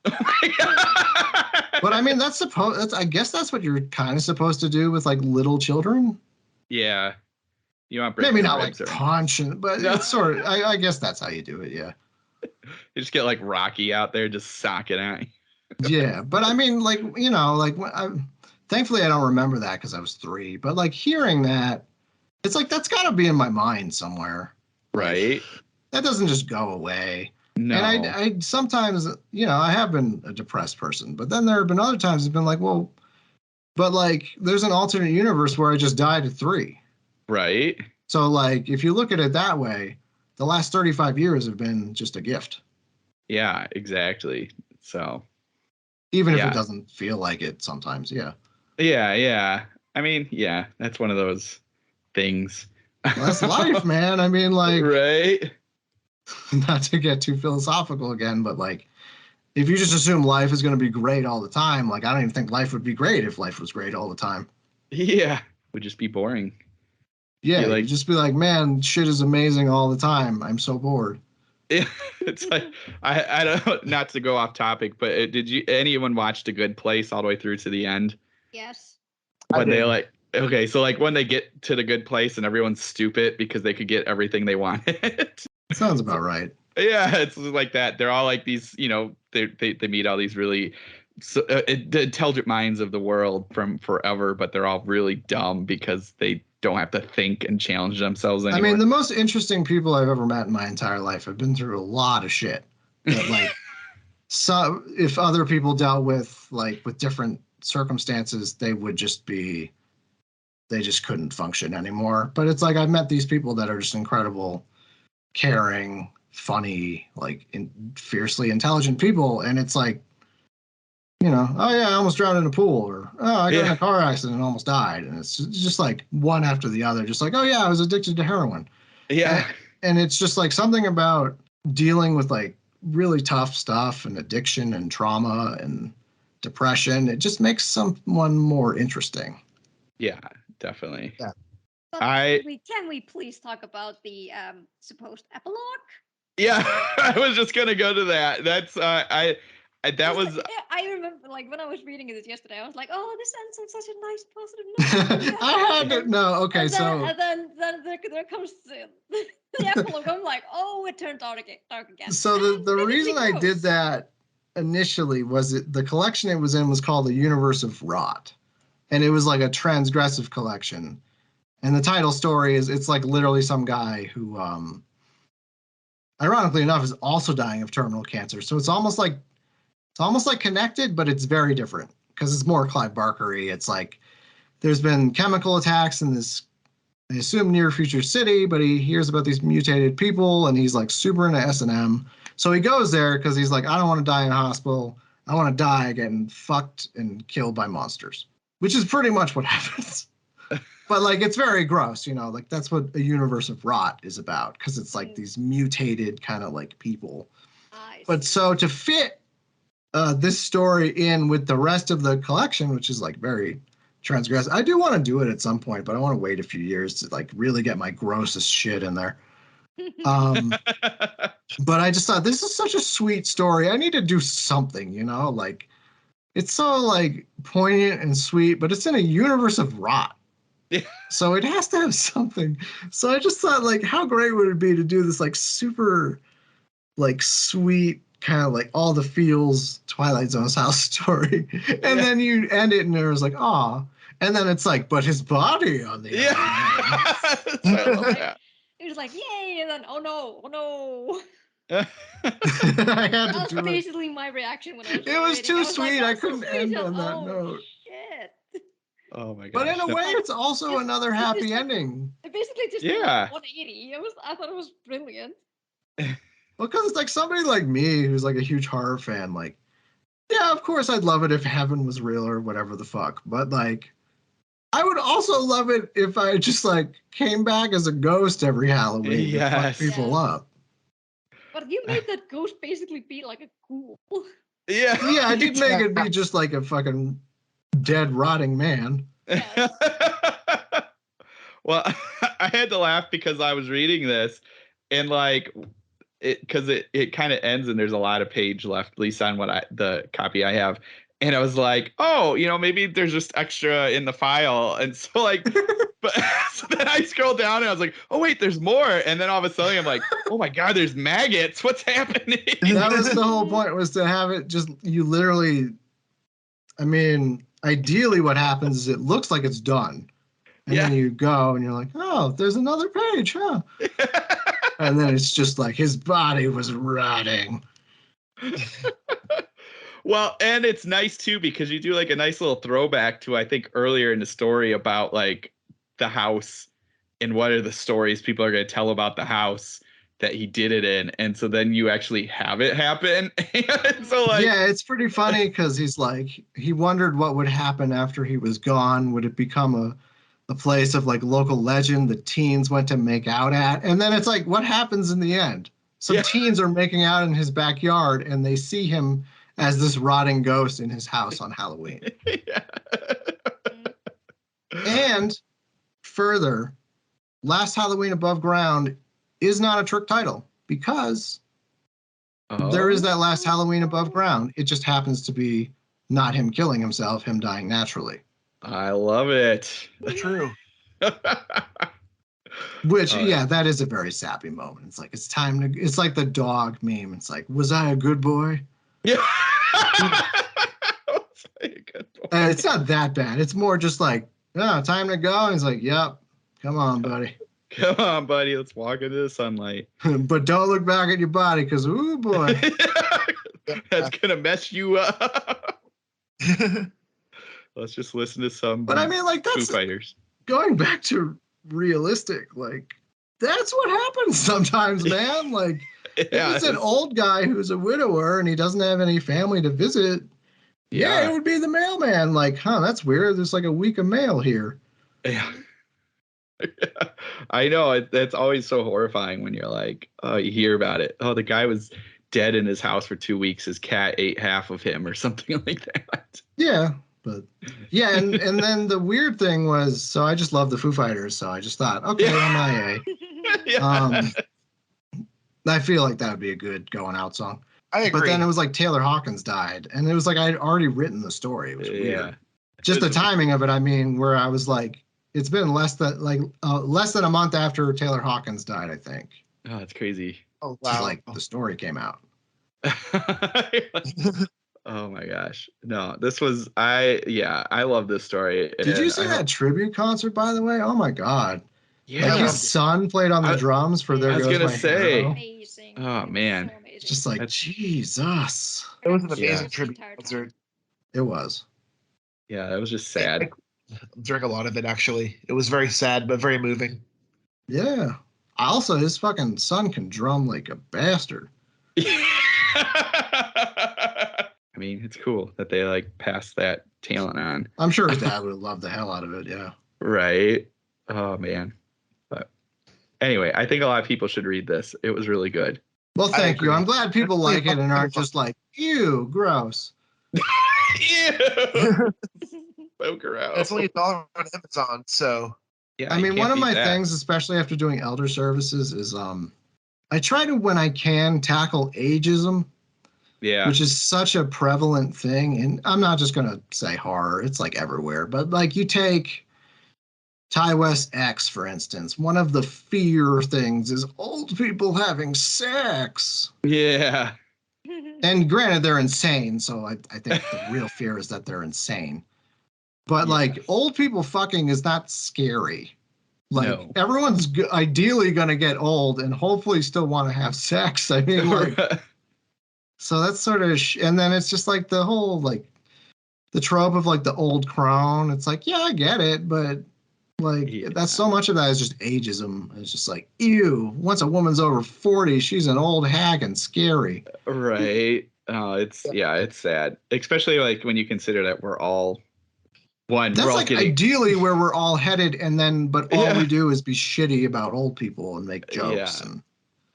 B: Oh my God. But I mean, I guess that's what you're kind of supposed to do with like little children.
A: Yeah. You want
B: maybe not like punching, but it's sort of, I guess that's how you do it. Yeah.
A: You just get like Rocky out there just socking at you.
B: Yeah. But I mean, like, thankfully, I don't remember that because I was 3. But like hearing that, it's like that's got to be in my mind somewhere.
A: Right.
B: That doesn't just go away.
A: No.
B: And I sometimes, I have been a depressed person, but then there have been other times it's been like, well, but like there's an alternate universe where I just died at 3.
A: Right.
B: So like if you look at it that way, the last 35 years have been just a gift.
A: Yeah, exactly. So.
B: Even if it doesn't feel like it sometimes, yeah.
A: Yeah. I mean, yeah, that's one of those things.
B: Well, that's life, man. I mean, like,
A: right.
B: Not to get too philosophical again, but like, if you just assume life is going to be great all the time, like, I don't even think life would be great if life was great all the time.
A: Yeah, it would just be boring.
B: Yeah, you'd just be like, man, shit is amazing all the time. I'm so bored.
A: Yeah, it's like I don't, not to go off topic, but did anyone watch The Good Place all the way through to the end?
D: Yes.
A: When they like Okay, so like when they get to the good place and everyone's stupid because they could get everything they wanted.
B: Sounds about right.
A: Yeah, it's like that. They're all like these, they meet all these really the intelligent minds of the world from forever, but they're all really dumb because they don't have to think and challenge themselves anymore.
B: I mean, the most interesting people I've ever met in my entire life have been through a lot of shit. That, like, so if other people dealt with different circumstances, they just couldn't function anymore. But it's like I've met these people that are just incredible, caring, funny, like fiercely intelligent people, and it's like, oh yeah, I almost drowned in a pool, or oh, I got in a car accident and almost died, and it's just like one after the other, just like, oh yeah, I was addicted to heroin.
A: Yeah.
B: And it's just like something about dealing with like really tough stuff and addiction and trauma and depression. It just makes someone more interesting.
A: Yeah, definitely.
B: Yeah.
D: But can we please talk about the supposed epilogue?
A: Yeah, I was just gonna go to that. That's that was.
D: I remember, like, when I was reading this yesterday, I was like, "Oh, this ends on such a nice, positive note."
B: I had to no. Okay,
D: and then there comes the epilogue. I'm like, "Oh, it turned dark again."
B: So the reason I did that initially was the collection it was in was called The Universe of Rot, and it was like a transgressive collection. And the title story is it's like literally some guy who, ironically enough, is also dying of terminal cancer. So it's almost like connected, but it's very different because it's more Clive Barker-y. It's like there's been chemical attacks in this, I assume, near future city, but he hears about these mutated people and he's like super into S&M. So he goes there because he's like, I don't want to die in a hospital. I want to die getting fucked and killed by monsters, which is pretty much what happens. But like, it's very gross, like that's what A Universe of Rot is about, because it's like these mutated kind of like people. But so to fit this story in with the rest of the collection, which is like very transgressive, I do want to do it at some point, but I want to wait a few years to like really get my grossest shit in there. But I just thought this is such a sweet story. I need to do something, like it's so like poignant and sweet, but it's in a universe of rot. So it has to have something. So I just thought, like, how great would it be to do this like super like sweet kind of like all the feels Twilight Zone house story, and then you end it and there was like, ah, and then it's like, but his body on the other hand.
D: It was like, yay, and then oh no.
B: I had
D: That
B: to
D: was
B: do
D: basically my reaction when I was
B: it was
D: reading.
B: too
D: I was
B: sweet.
D: Like,
B: I couldn't end on that note.
D: Shit.
A: Oh my god!
B: But in a way, it's also another happy ending.
D: It basically just did like 180. I thought it was brilliant.
B: Well, because it's like somebody like me who's like a huge horror fan, like, yeah, of course I'd love it if heaven was real or whatever the fuck. But like, I would also love it if I just like came back as a ghost every Halloween to fuck people up.
D: But you made that ghost basically be like a ghoul.
A: Yeah,
B: I did make it be just like a fucking dead, rotting man.
D: Yes.
A: Well, I had to laugh because I was reading this, and like, because it kind of ends and there's a lot of page left, at least on the copy I have. And I was like, oh, maybe there's just extra in the file. And so like, but so then I scrolled down and I was like, oh wait, there's more. And then all of a sudden I'm like, oh my God, there's maggots. What's happening?
B: That was the whole point, was to have it just, you literally, I mean, ideally what happens is it looks like it's done. And then you go and you're like, oh, there's another page, huh? And then it's just like his body was rotting.
A: Well, and it's nice too because you do like a nice little throwback to, I think, earlier in the story about like the house and what are the stories people are going to tell about the house that he did it in. And so then you actually have it happen. And so like,
B: yeah, it's pretty funny because he's like, he wondered what would happen after he was gone. Would it become a place of like local legend that teens went to make out at? And then it's like, what happens in the end? Some teens are making out in his backyard and they see him as this rotting ghost in his house on Halloween. And further, Last Halloween Above Ground is not a trick title because there is that Last Halloween Above Ground. It just happens to be not him killing himself, him dying naturally.
A: I love it.
C: True.
B: Which,
A: Oh,
B: yeah, that is a very sappy moment. It's like, it's time to, it's like the dog meme. It's like, was I a good boy?
A: Yeah. Was I a good boy?
B: And it's not that bad. It's more just like, oh, time to go. And he's like, yep, come on, buddy.
A: Come on, buddy. Let's walk into the sunlight.
B: But don't look back at your body because, ooh, boy.
A: That's going to mess you up. Let's just listen to some
B: But I mean, like,
A: Foo
B: that's
A: Fighters.
B: going back to realistic. Like, that's what happens sometimes, man. Like, if it's an old guy who's a widower and he doesn't have any family to visit, yeah, it would be the mailman. Like, huh, that's weird. There's like a week of mail here.
A: Yeah. I know. That's always so horrifying when you're like, oh, you hear about it. Oh, the guy was dead in his house for 2 weeks. His cat ate half of him or something like that.
B: Yeah. But yeah, and then the weird thing was, so I just love the Foo Fighters, so I just thought, okay, MIA.
A: Yeah.
B: I feel like that would be a good going out song.
C: I agree.
B: But then it was like Taylor Hawkins died, and it was like I'd already written the story. It was weird. Just the timing of it, I mean, where I was like, it's been less than a month after Taylor Hawkins died, I think.
A: Oh, that's crazy.
C: Oh wow!
B: Like the story came out.
A: Oh my gosh. No, this was I love this story.
B: Did you see that tribute concert, by the way? Oh my God.
A: Yeah.
B: Like his son played on the drums for There
A: I was
B: Goes
A: gonna
B: My
A: say.
B: Hero.
D: Amazing.
A: Oh man.
D: So amazing.
B: Just like, Jesus.
C: It was an amazing
A: Yeah.
C: tribute concert.
B: It was.
A: Yeah, that was just sad.
C: I drank a lot of it actually. It was very sad but very moving.
B: Yeah. Also, his fucking son can drum like a bastard.
A: I mean, it's cool that they like passed that talent on.
B: I'm sure his dad would have loved the hell out of it. Yeah.
A: Right. Oh man. But anyway, I think a lot of people should read this. It was really good.
B: Well,
C: I
B: thank you.
C: agree.
B: I'm glad people like it and aren't just like, ew, gross.
A: Ew. Poker out.
C: It's only $1 on Amazon, so
A: Yeah,
B: I
A: you
B: mean,
A: can't
B: one of
A: beat
B: my
A: that.
B: things, especially after doing elder services, is I try to, when I can, tackle ageism,
A: Yeah.
B: which is such a prevalent thing. And I'm not just going to say horror, it's like everywhere. But like you take Ty West X, for instance, one of the fear things is old people having sex.
A: Yeah.
B: And granted, they're insane. So I think the real fear is that they're insane. But like old people fucking is not scary. Like
A: No.
B: everyone's ideally going to get old and hopefully still want to have sex. I mean, like, so that's sort of, and then it's just like the whole, like the trope of like the old crone. It's like, yeah, I get it. But like, that's so much of that is just ageism. It's just like, ew, once a woman's over 40, she's an old hag and scary.
A: Right. Oh, it's sad. Especially like when you consider that we're all
B: That's
A: we're all
B: like
A: getting
B: ideally where we're all headed, and then but all we do is be shitty about old people and make jokes.
A: Yeah.
B: And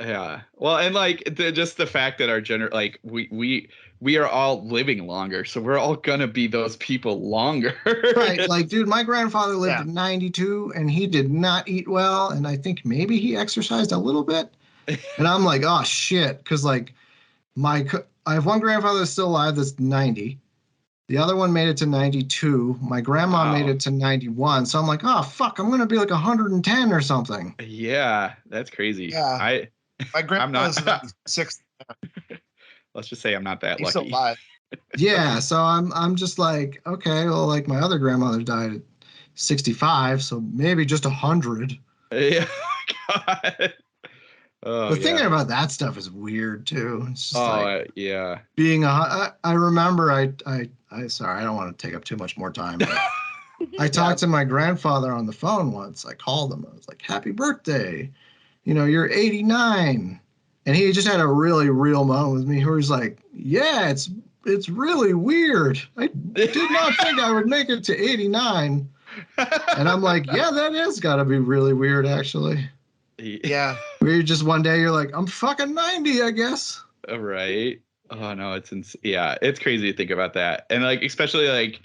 A: Yeah. Well, and like just the fact that our like we are all living longer, so we're all gonna be those people longer.
B: right, like, dude, my grandfather lived to 92, and he did not eat well, and I think maybe he exercised a little bit. And I'm like, oh shit, because like I have one grandfather that's still alive that's 90. The other one made it to 92. My grandma made it to 91. So I'm like, oh fuck, I'm gonna be like 110 or something.
A: Yeah, that's crazy.
C: Yeah. My grandpa's
A: I'm not
C: 96.
A: Let's just say I'm not that
C: He's
A: lucky.
C: still alive.
B: Yeah, so I'm just like, okay, well, like my other grandmother died at 65, so maybe just 100.
A: Yeah. God. Oh,
B: But thinking about that stuff is weird too. It's just like
A: yeah.
B: being I remember I sorry, I don't want to take up too much more time. But I talked to my grandfather on the phone once. I called him. I was like, "Happy birthday. You know, you're 89." And he just had a really real moment with me where he's like, "Yeah, it's really weird. I did not think I would make it to 89." And I'm like, "Yeah, that has got to be really weird actually."
C: Yeah.
B: Where you just one day you're like, I'm fucking 90, I guess.
A: Right. Oh no, it's crazy to think about that. And like especially like,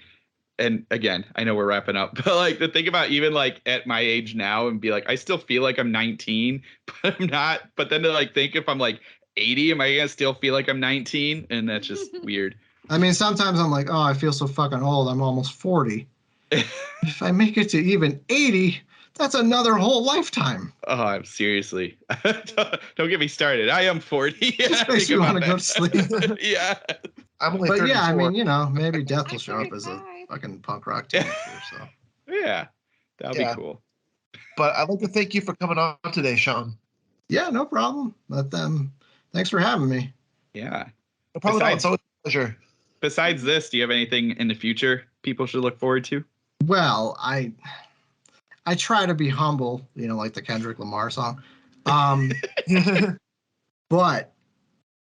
A: and again, I know we're wrapping up, but like to think about even like at my age now and be like, I still feel like I'm 19, but I'm not. But then to like think if I'm like 80, am I gonna still feel like I'm 19? And that's just weird.
B: I mean, sometimes I'm like, oh, I feel so fucking old. I'm almost 40. If I make it to even 80, that's another whole lifetime.
A: Oh, I'm seriously. Don't get me started. I am 40.
B: Just makes me want to go to sleep.
A: Yeah.
C: I'm only
B: But
C: 34.
B: yeah, I mean, maybe Death will
D: I'm
B: show up as a
D: 35.
B: fucking punk rock teenager. So
A: Yeah. That'll be
C: Yeah.
A: cool.
C: But I'd like to thank you for coming on today, Sean.
B: yeah, no problem. Thanks for having me.
A: Yeah.
C: No problem at all.
A: Besides-
C: It's always a pleasure.
A: Besides this, do you have anything in the future people should look forward to?
B: Well, I try to be humble, like the Kendrick Lamar song. But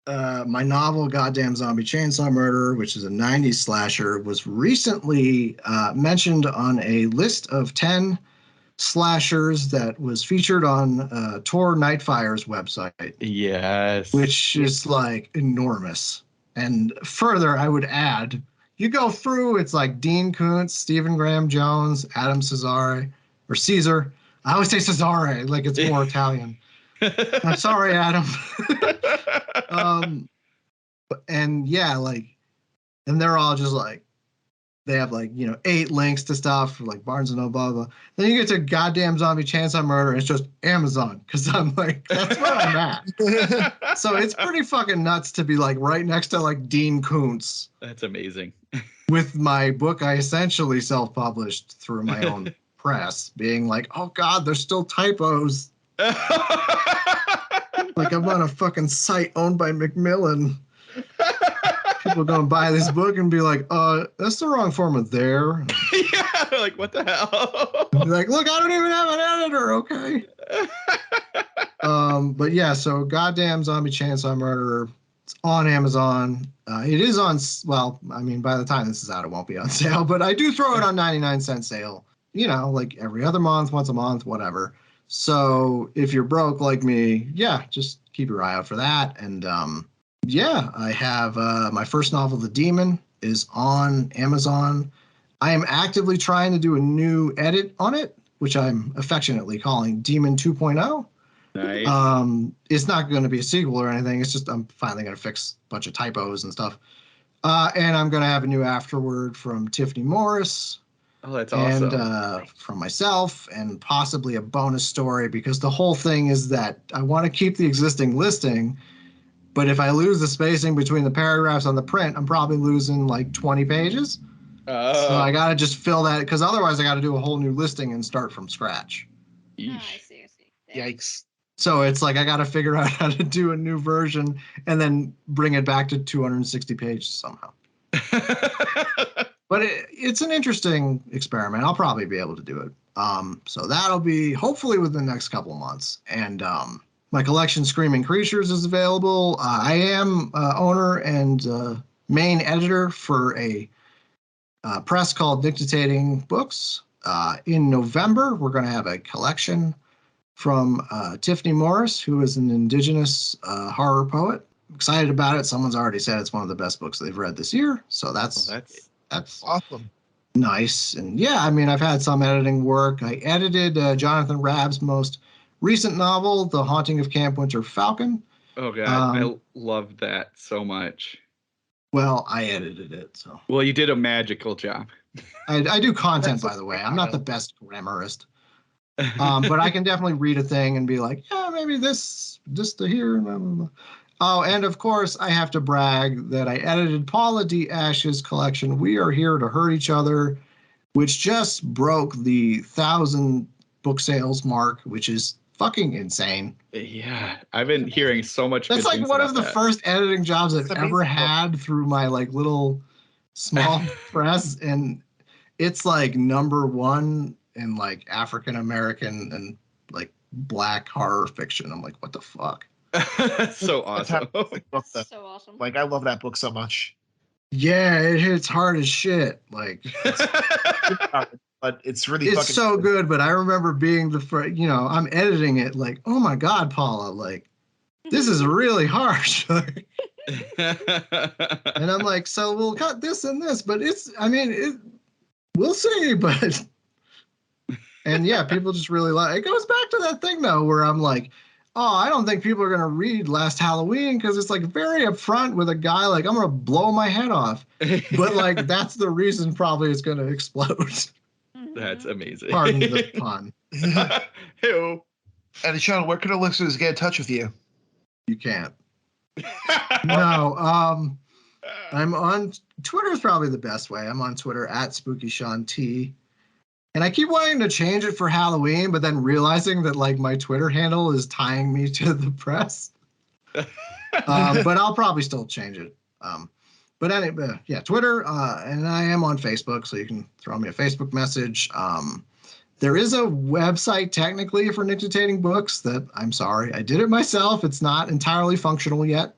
B: my novel, Goddamn Zombie Chainsaw Murderer, which is a 90s slasher, was recently mentioned on a list of 10 slashers that was featured on Tor Nightfire's website.
A: Yes.
B: Which is like enormous. And further, I would add, you go through, it's like Dean Koontz, Stephen Graham Jones, Adam Cesare, or Caesar. I always say Cesare, like it's more Italian. I'm sorry, Adam. And yeah, and they're all just like, they have 8 links to stuff for like Barnes and Noble, blah, blah. Then you get to Goddamn Zombie Chainsaw Murder, and it's just Amazon, because I'm like, that's where I'm at. So it's pretty fucking nuts to be like right next to like Dean Koontz
A: That's amazing.
B: with my book I essentially self-published through my own press, being like, oh God, there's still typos. Like I'm on a fucking site owned by Macmillan. People gonna buy this book and be like, that's the wrong form of there.
A: Yeah, they're like, what the hell?
B: Be like, look, I don't even have an editor, okay? But yeah, so Goddamn Zombie Chainsaw Murderer, it's on Amazon. It is on, well, I mean, by the time this is out, it won't be on sale, but I do throw it on 99-cent sale, like every other month, once a month, whatever. So if you're broke like me, yeah, just keep your eye out for that. And yeah, I have my first novel, The Demon, is on Amazon. I am actively trying to do a new edit on it, which I'm affectionately calling Demon 2.0.
A: Nice.
B: It's not going to be a sequel or anything. It's just I'm finally going to fix a bunch of typos and stuff. And I'm going to have a new afterword from Tiffany Morris.
A: Oh, that's awesome.
B: And from myself, and possibly a bonus story, because the whole thing is that I want to keep the existing listing, but if I lose the spacing between the paragraphs on the print, I'm probably losing like 20 pages. So I got to just fill that, because otherwise I got to do a whole new listing and start from scratch.
D: Oh, I see.
C: Yikes.
B: So it's like I got to figure out how to do a new version and then bring it back to 260 pages somehow. But it's an interesting experiment. I'll probably be able to do it. So that'll be hopefully within the next couple of months. And my collection, Screaming Creatures, is available. I am owner and main editor for a press called Dictating Books. In November, we're going to have a collection from Tiffany Morris, who is an indigenous horror poet. Excited about it. Someone's already said it's one of the best books they've read this year. So that's
C: awesome.
B: Nice. And yeah, I mean, I've had some editing work. I edited Jonathan Rabb's most recent novel, The Haunting of Camp Winter Falcon.
A: Oh, God. I love that so much.
B: Well, I edited it. So.
A: Well, you did a magical job.
B: I do content, by the way. I'm not the best grammarist. But I can definitely read a thing and be like, yeah, maybe this to here. Blah, blah, blah. Oh, and of course, I have to brag that I edited Paula D. Ash's collection, We Are Here to Hurt Each Other, which just broke the 1,000 book sales mark, which is fucking insane.
A: Yeah, I've been hearing so much.
B: That's like one of the first editing jobs I've ever had through my like little small press, and it's like #1 in like African American and like Black horror fiction. I'm like, what the fuck?
A: So awesome.
D: So awesome.
C: Like, I love that book so much.
B: Yeah, it hits hard as shit. Like,
C: but it's really
B: it's
C: fucking
B: so good. But I remember being the first, I'm editing it like, oh my God, Paula, like, this is really harsh. And I'm like, so we'll cut this and this, but we'll see. But, and yeah, people just really like it. Goes back to that thing though, where I'm like, oh, I don't think people are going to read Last Halloween because it's like very upfront with a guy like, I'm going to blow my head off. But like, that's the reason probably it's going to explode.
A: That's amazing.
B: Pardon the pun.
A: Ew.
C: And Sean, where can our listeners get in touch with you?
B: You can't. No. I'm on Twitter is probably the best way. I'm on Twitter at SpookySeanT. And I keep wanting to change it for Halloween, but then realizing that like my Twitter handle is tying me to the press. But I'll probably still change it. But anyway, yeah, Twitter, and I am on Facebook, so you can throw me a Facebook message. There is a website technically for Nictitating Books that I'm sorry, I did it myself. It's not entirely functional yet.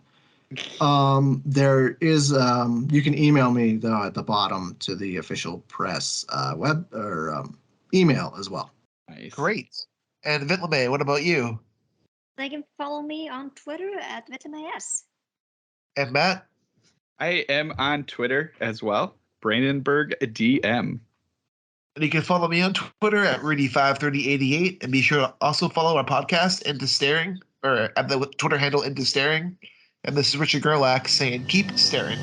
B: There is you can email me though at the bottom to the official press web or email as well.
A: Nice.
C: Great. And Vitlame, what about you?
D: They can follow me on Twitter at VitaMAS.
C: And Matt?
A: I am on Twitter as well. Brandenburg DM.
C: And you can follow me on Twitter at Rudy53088, and be sure to also follow our podcast, Into Staring, or at the Twitter handle Into Staring. And this is Richard Gerlach saying, keep staring.